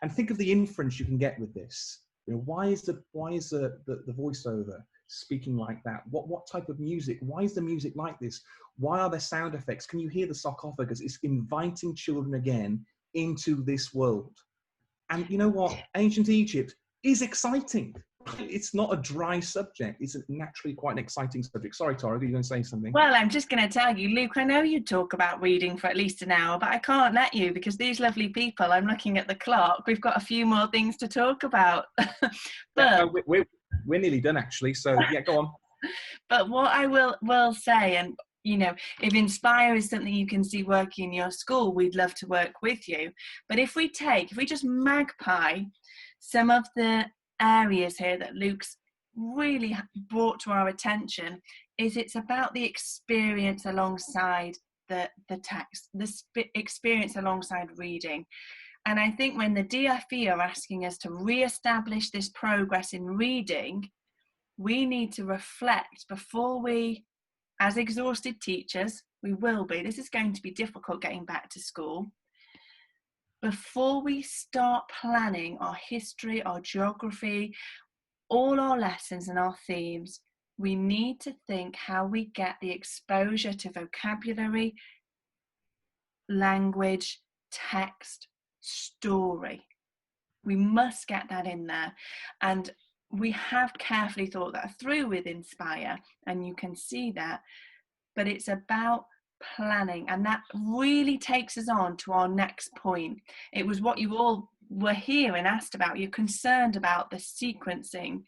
And think of the inference you can get with this. You know, why is the voiceover speaking like that? What type of music? Why is the music like this? Why are there sound effects? Can you hear the sarcophagus? It's inviting children again into this world. And you know what? Ancient Egypt is exciting. it's not a dry subject. It's naturally quite an exciting subject. Sorry, Tara, are you going to say something? Well, I'm just going to tell you, Luke, I know you talk about reading for at least an hour, but I can't let you because these lovely people, I'm looking at the clock, we've got a few more things to talk about. But no, we're nearly done, actually. So, yeah, go on. But what I will say, and you know, if Inspire is something you can see working in your school, we'd love to work with you. But if we just magpie some of the areas here that Luke's really brought to our attention, is it's about the experience alongside the text, the experience alongside reading. And I think when the DFE are asking us to re-establish this progress in reading, we need to reflect before we, as exhausted teachers, we will be, this is going to be difficult getting back to school, before we start planning our history, our geography, all our lessons and our themes, we need to think how we get the exposure to vocabulary, language, text, story. We must get that in there. And we have carefully thought that through with Inspire, and you can see that, but it's about planning, and that really takes us on to our next point. It was what you all were here and asked about. You're concerned about the sequencing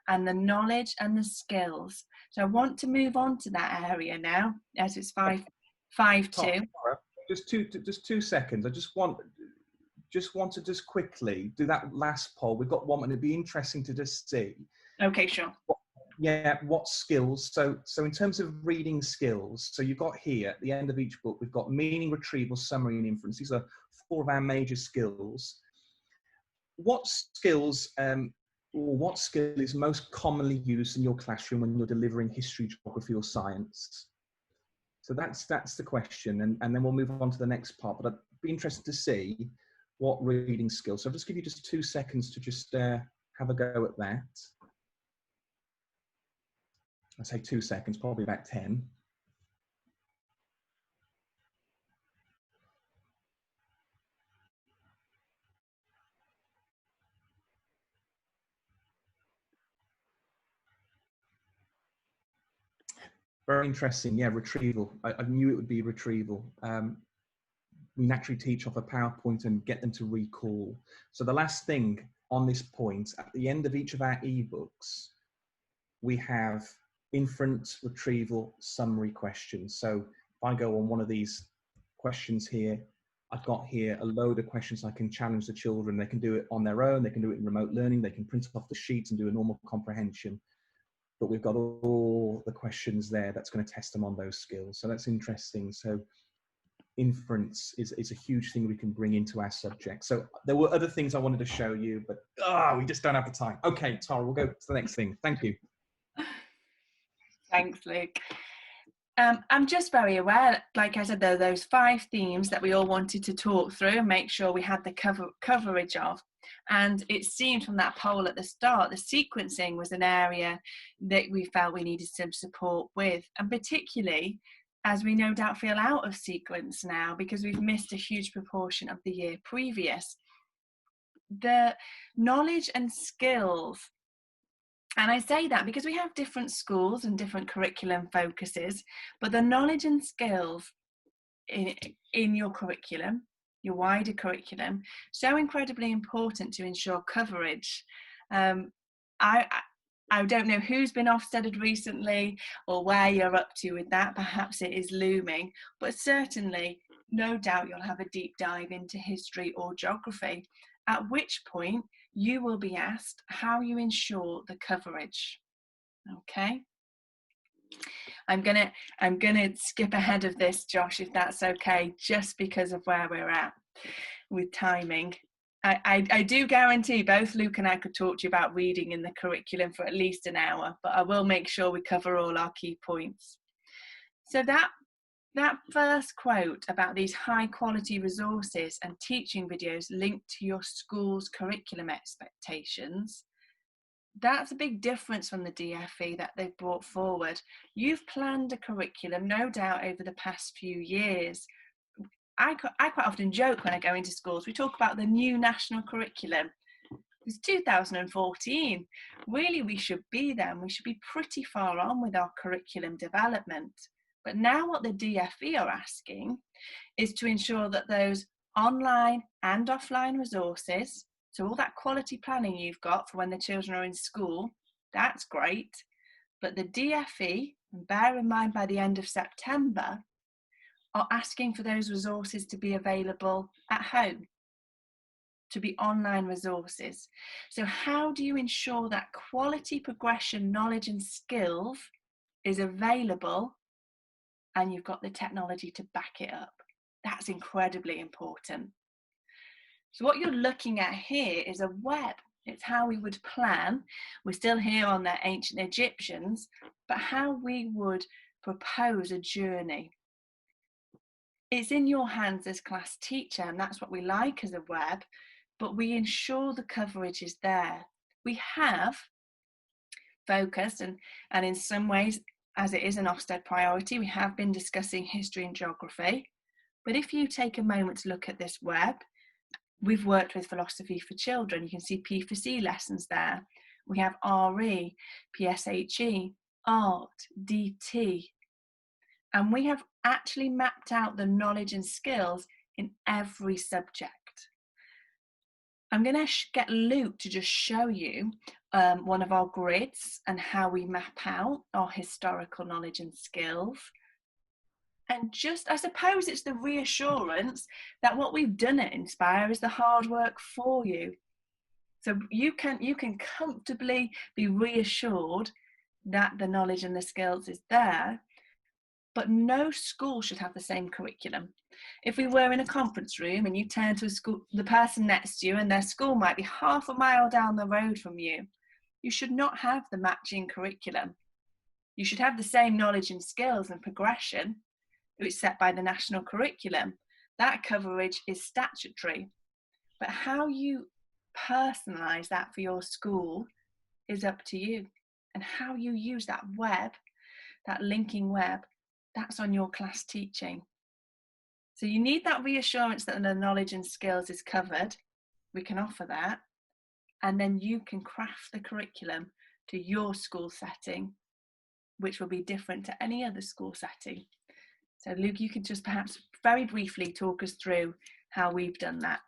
and the knowledge and the skills. So I want to move on to that area now, as it's 5-2. Just 2 seconds. I just want to just quickly do that last poll. We've got one, and it'd be interesting to just see. Okay, sure. What skills? So in terms of reading skills, so you've got here at the end of each book, we've got meaning, retrieval, summary, and inference. These are 4 of our major skills. What skills or what skill is most commonly used in your classroom when you're delivering history, geography, or science? So that's the question, and then we'll move on to the next part. But I'd be interested to see what reading skills. So I'll just give you just 2 seconds to just have a go at that. I say 2 seconds, probably about 10. Very interesting. Yeah, retrieval. I knew it would be retrieval. We naturally teach off a PowerPoint and get them to recall. So the last thing on this point, at the end of each of our ebooks, we have inference, retrieval, summary questions. So if I go on one of these questions here, I've got here a load of questions I can challenge the children. They can do it on their own. They can do it in remote learning. They can print off the sheets and do a normal comprehension. But we've got all the questions there that's going to test them on those skills. So that's interesting. So inference is a huge thing we can bring into our subject. So there were other things I wanted to show you, but we just don't have the time. Okay, Tara, we'll go to the next thing. Thank you. Thanks, Luke. I'm just very aware, like I said, there are those 5 themes that we all wanted to talk through and make sure we had the coverage of. And it seemed from that poll at the start, the sequencing was an area that we felt we needed some support with, and particularly as we no doubt feel out of sequence now because we've missed a huge proportion of the year previous. The knowledge and skills, and I say that because we have different schools and different curriculum focuses, but the knowledge and skills in your curriculum, your wider curriculum, so incredibly important to ensure coverage. I don't know who's been Ofsteded recently or where you're up to with that. Perhaps it is looming, but certainly, no doubt you'll have a deep dive into history or geography, at which point you will be asked how you ensure the coverage. Okay. I'm gonna skip ahead of this, Josh, if that's okay, just because of where we're at with timing. I do guarantee both Luke and I could talk to you about reading in the curriculum for at least an hour, but I will make sure we cover all our key points. So that first quote about these high quality resources and teaching videos linked to your school's curriculum expectations, that's a big difference from the DFE that they've brought forward. You've planned a curriculum, no doubt, over the past few years. I quite often joke when I go into schools, we talk about the new national curriculum. It's 2014. Really, we should be there, and we should be pretty far on with our curriculum development. But now what the DFE are asking is to ensure that those online and offline resources, so all that quality planning you've got for when the children are in school, that's great. But the DFE, and bear in mind by the end of September, are asking for those resources to be available at home, to be online resources. So how do you ensure that quality progression, knowledge and skills is available and you've got the technology to back it up? That's incredibly important. So what you're looking at here is a web. It's how we would plan. We're still here on the ancient Egyptians, but how we would propose a journey. It's in your hands as class teacher, and that's what we like as a web, but we ensure the coverage is there. We have focused, and in some ways, as it is an Ofsted priority, we have been discussing history and geography. But if you take a moment to look at this web, we've worked with philosophy for children. You can see P4C lessons there. We have RE, PSHE, art, DT. And we have actually mapped out the knowledge and skills in every subject. I'm going to get Luke to just show you one of our grids and how we map out our historical knowledge and skills. And just, I suppose it's the reassurance that what we've done at Inspire is the hard work for you. So you can comfortably be reassured that the knowledge and the skills is there, but no school should have the same curriculum. If we were in a conference room and you turn to the person next to you and their school might be half a mile down the road from you, you should not have the matching curriculum. You should have the same knowledge and skills and progression, which is set by the national curriculum. That coverage is statutory. But how you personalise that for your school is up to you. And how you use that web, that linking web, that's on your class teaching. So you need that reassurance that the knowledge and skills is covered. We can offer that. And then you can craft the curriculum to your school setting, which will be different to any other school setting. So Luke, you could just perhaps very briefly talk us through how we've done that.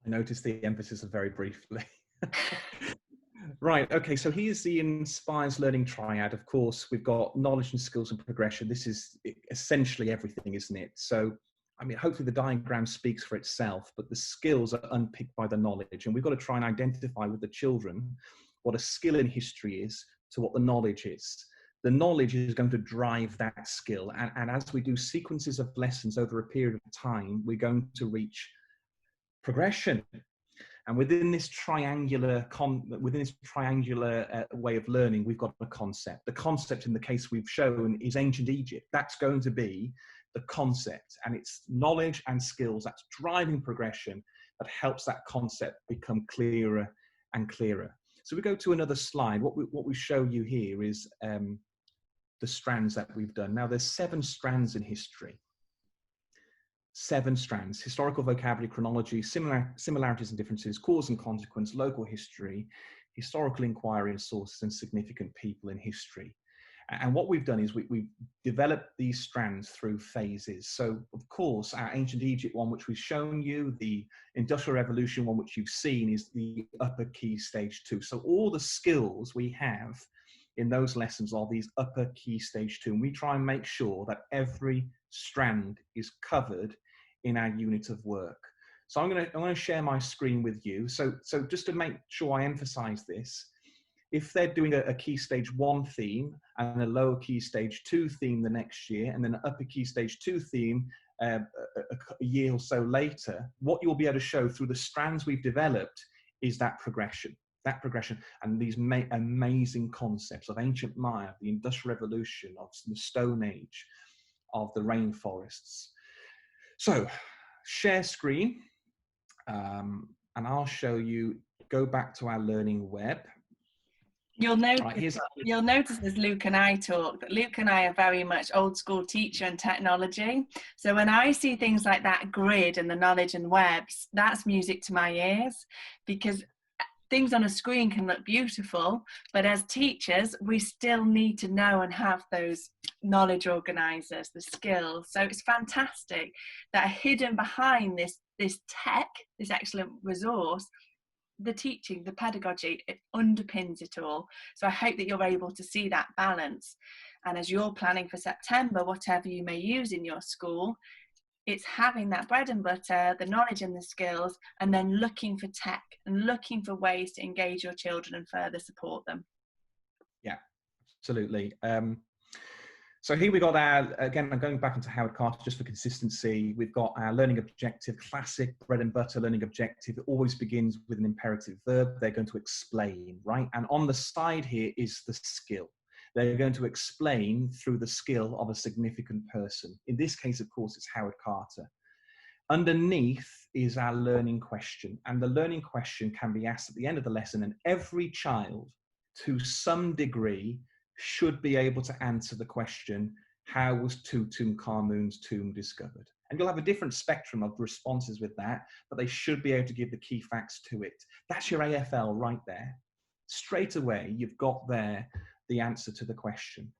I noticed the emphasis of very briefly. Right, okay, so here's the Inspires Learning Triad. Of course, we've got knowledge and skills and progression. This is essentially everything, isn't it? So, I mean, hopefully the diagram speaks for itself, but the skills are unpicked by the knowledge. And we've got to try and identify with the children what a skill in history is to what the knowledge is. The knowledge is going to drive that skill. And as we do sequences of lessons over a period of time, we're going to reach progression. And within this triangular way of learning, we've got a concept. The concept in the case we've shown is ancient Egypt. That's going to be the concept, and it's knowledge and skills that's driving progression that helps that concept become clearer and clearer. So we go to another slide. What we show you here is the strands that we've done. Now there's 7 strands in history. 7 strands: historical vocabulary, chronology, similarities and differences, cause and consequence, local history, historical inquiry and sources, and significant people in history. And what we've done is we've developed these strands through phases. So of course, our ancient Egypt one, which we've shown you, the Industrial Revolution one, which you've seen, is the upper key stage 2. So all the skills we have in those lessons are these upper key stage 2. And we try and make sure that every strand is covered in our unit of work. So I'm going to share my screen with you. So just to make sure I emphasize this, if they're doing a key stage 1 theme and a lower key stage 2 theme the next year, and then an upper key stage 2 theme a year or so later, what you'll be able to show through the strands we've developed is that progression and these amazing concepts of ancient Maya, the Industrial Revolution, of the Stone Age, of the rainforests. So share screen, and I'll show you, go back to our learning web. You'll notice, Right, here's you'll notice as Luke and I talk that Luke and I are very much old school teacher and technology. So when I see things like that grid and the knowledge and webs, that's music to my ears, because things on a screen can look beautiful, but as teachers, we still need to know and have those knowledge organisers, the skills. So it's fantastic that hidden behind this tech, this excellent resource, the teaching, the pedagogy, it underpins it all. So I hope that you're able to see that balance. And as you're planning for September, whatever you may use in your school, it's having that bread and butter, the knowledge and the skills, and then looking for tech and looking for ways to engage your children and further support them. Yeah, absolutely. So here we got our, again, I'm going back into Howard Carter just for consistency. We've got our learning objective, classic bread and butter learning objective. It always begins with an imperative verb. They're going to explain, right? And on the side here is the skill. They're going to explain through the skill of a significant person. In this case, of course, it's Howard Carter. Underneath is our learning question. And the learning question can be asked at the end of the lesson, and every child, to some degree, should be able to answer the question, how was Tutankhamun's tomb discovered? And you'll have a different spectrum of responses with that, but they should be able to give the key facts to it. That's your AFL right there. Straight away, you've got there the answer to the question.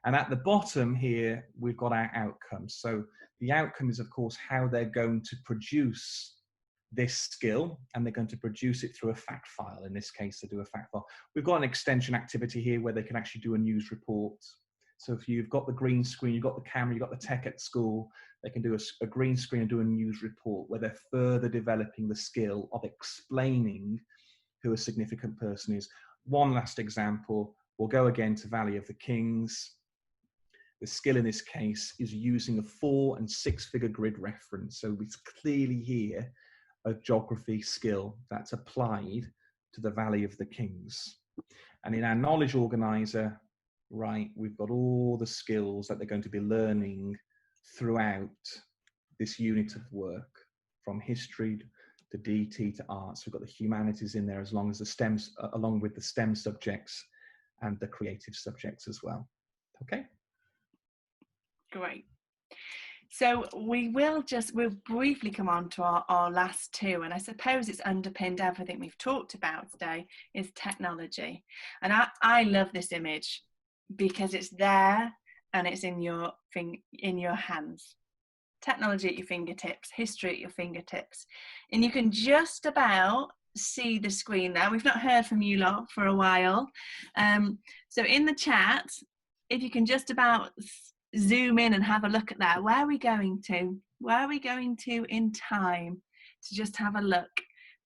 And at the bottom here, we've got our outcomes. So the outcome is, of course, how they're going to produce this skill, and they're going to produce it through a fact file. In this case, they do a fact file. We've got an extension activity here where they can actually do a news report. So if you've got the green screen, you've got the camera, you've got the tech at school, they can do a green screen and do a news report where they're further developing the skill of explaining who a significant person is. One last example, we'll go again to Valley of the Kings. The skill in this case is using a 4- and 6-figure grid reference. So it's clearly here a geography skill that's applied to the Valley of the Kings. And in our knowledge organizer, right, we've got all the skills that they're going to be learning throughout this unit of work, from history to DT to arts. We've got the humanities in there, as long as the stems, along with the STEM subjects and the creative subjects as well. Okay. Great. So we'll briefly come on to our last two, and I suppose it's underpinned everything we've talked about today, is technology. And I love this image because it's there and it's in your hands. Technology at your fingertips, history at your fingertips. And you can just about see the screen there. We've not heard from you lot for a while. So in the chat, if you can just about zoom in and have a look at that. Where are we going to? Where are we going to in time to just have a look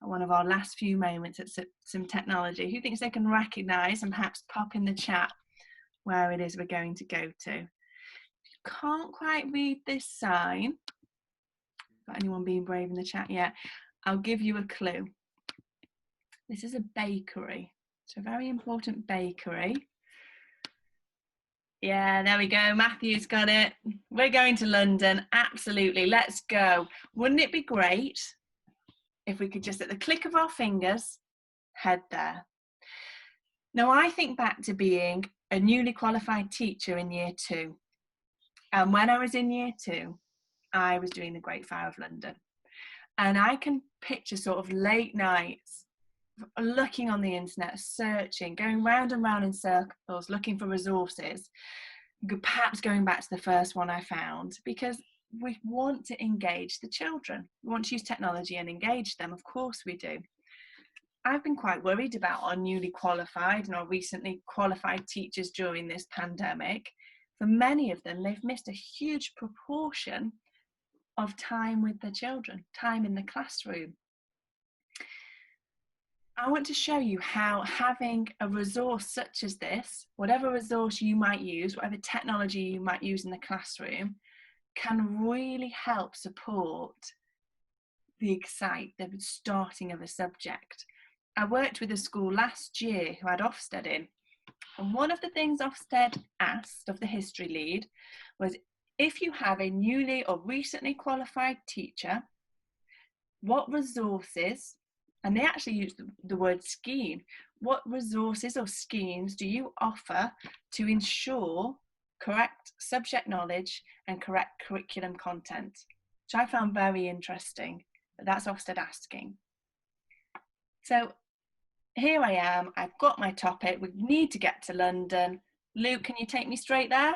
at one of our last few moments at some technology? Who thinks they can recognise and perhaps pop in the chat where it is we're going to go to? If you can't quite read this sign, got anyone being brave in the chat yet? I'll give you a clue. This is a bakery. It's a very important bakery. Yeah, there we go. Matthew's got it. We're going to London. Absolutely. Let's go. Wouldn't it be great if we could just, at the click of our fingers, head there? Now, I think back to being a newly qualified teacher in year 2. And when I was in year 2, I was doing the Great Fire of London. And I can picture sort of late nights, looking on the internet, searching, going round and round in circles, looking for resources, perhaps going back to the first one I found, because we want to engage the children. We want to use technology and engage them. Of course we do. I've been quite worried about our newly qualified and our recently qualified teachers during this pandemic. For many of them, they've missed a huge proportion of time with their children, time in the classroom. I want to show you how having a resource such as this, whatever resource you might use, whatever technology you might use in the classroom, can really help support the starting of a subject. I worked with a school last year who had Ofsted in, and one of the things Ofsted asked of the history lead was, if you have a newly or recently qualified teacher, what resources And they actually use the word scheme. What resources or schemes do you offer to ensure correct subject knowledge and correct curriculum content? Which I found very interesting, but that's Ofsted asking. So here I am, I've got my topic, we need to get to London. Luke, can you take me straight there?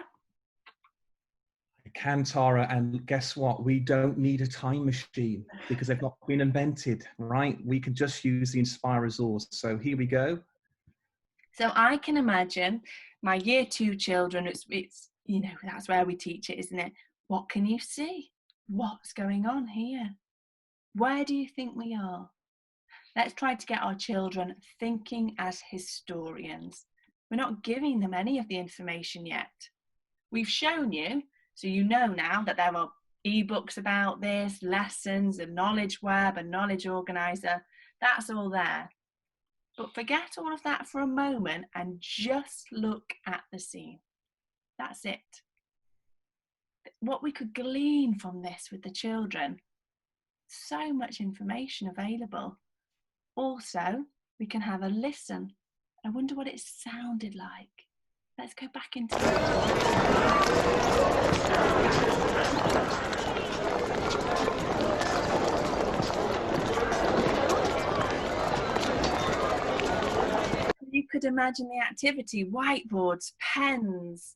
I can, Tara, and guess what? We don't need a time machine because they've not been invented, right? We can just use the Inspire resource. So here we go. So I can imagine my year 2 children, it's you know, that's where we teach it, isn't it? What can you see? What's going on here? Where do you think we are? Let's try to get our children thinking as historians. We're not giving them any of the information yet. We've shown you, so you know now that there are ebooks about this, lessons, a knowledge web, a knowledge organizer. That's all there. But forget all of that for a moment and just look at the scene. That's it. What we could glean from this with the children, so much information available. Also, we can have a listen. I wonder what it sounded like. Let's go back into You could imagine the activity, whiteboards, pens.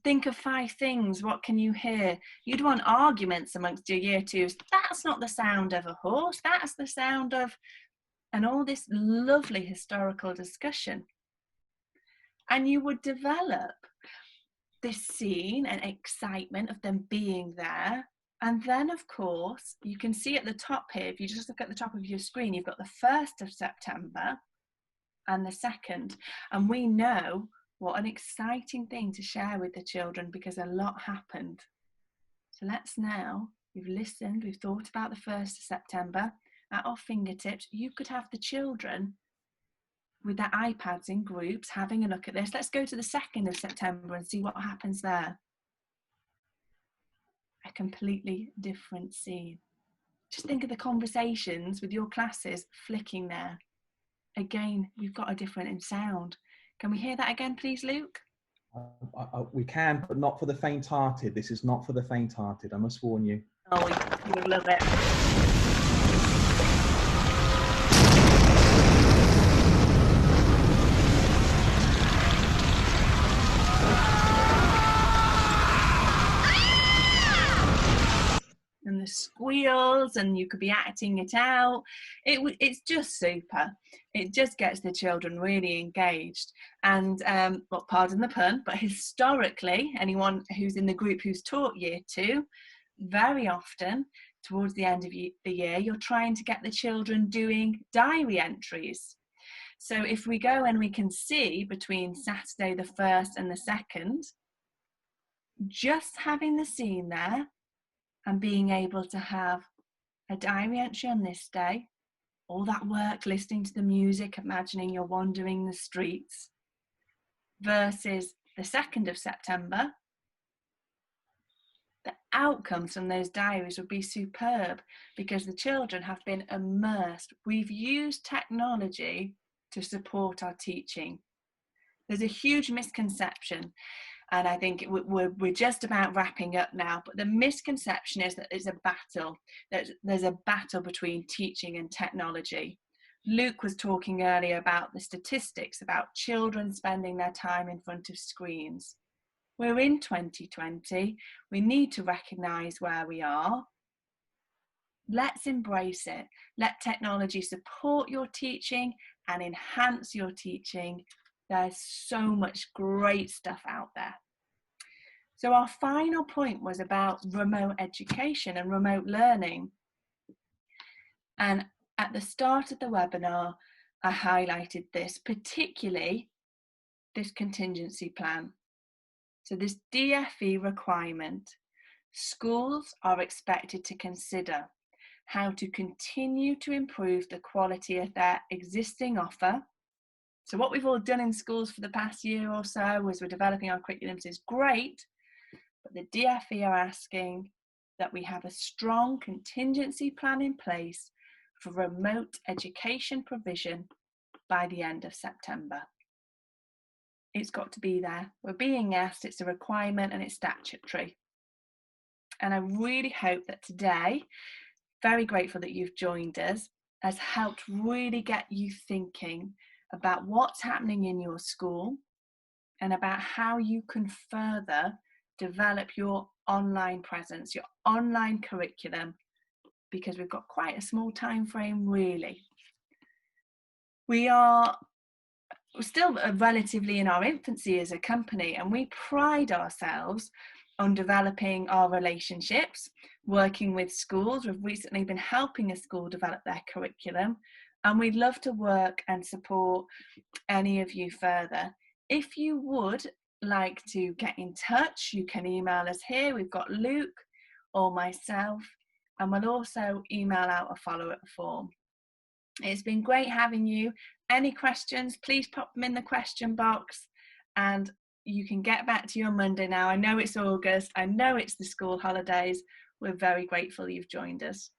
Think of 5 things, what can you hear? You'd want arguments amongst your year 2s. That's not the sound of a horse, that's the sound of, and all this lovely historical discussion. And you would develop this scene and excitement of them being there. And then, of course, you can see at the top here, if you just look at the top of your screen, you've got the 1st of September and the 2nd. And we know what an exciting thing to share with the children because a lot happened. So let's now, we've listened, we've thought about the 1st of September, at our fingertips, you could have the children with their iPads in groups having a look at this. Let's go to the 2nd of September and see what happens there. A completely different scene. Just think of the conversations with your classes flicking there. Again, we've got a different in sound. Can we hear that again, please, Luke? We can, but not for the faint-hearted. This is not for the faint-hearted, I must warn you. Oh, you would love it. And the squeals, and you could be acting it out. It's just super. It just gets the children really engaged. And, well, pardon the pun, but historically, anyone who's in the group who's taught year 2, very often towards the end of the year, you're trying to get the children doing diary entries. So if we go and we can see between Saturday the 1st and the 2nd, just having the scene there, and being able to have a diary entry on this day, all that work, listening to the music, imagining you're wandering the streets, versus the 2nd of September, the outcomes from those diaries would be superb because the children have been immersed. We've used technology to support our teaching. There's a huge misconception, and I think we're just about wrapping up now, but the misconception is that there's a battle. There's a battle between teaching and technology. Luke was talking earlier about the statistics about children spending their time in front of screens. We're in 2020. We need to recognise where we are. Let's embrace it. Let technology support your teaching and enhance your teaching. There's so much great stuff out there. So our final point was about remote education and remote learning. And at the start of the webinar, I highlighted this, particularly this contingency plan. So this DFE requirement, schools are expected to consider how to continue to improve the quality of their existing offer. So what we've all done in schools for the past year or so as we're developing our curriculums is great, but the DFE are asking that we have a strong contingency plan in place for remote education provision by the end of September. It's got to be there. We're being asked, it's a requirement and it's statutory. And I really hope that today, very grateful that you've joined us, has helped really get you thinking about what's happening in your school and about how you can further develop your online presence, your online curriculum, because we've got quite a small time frame really. We are still relatively in our infancy as a company, and we pride ourselves on developing our relationships, working with schools. We've recently been helping a school develop their curriculum, and we'd love to work and support any of you further. If you would like to get in touch, you can email us here. We've got Luke or myself, and we'll also email out a follow-up form. It's been great having you. Any questions, please pop them in the question box, and you can get back to your Monday now. I know it's August. I know it's the school holidays. We're very grateful you've joined us.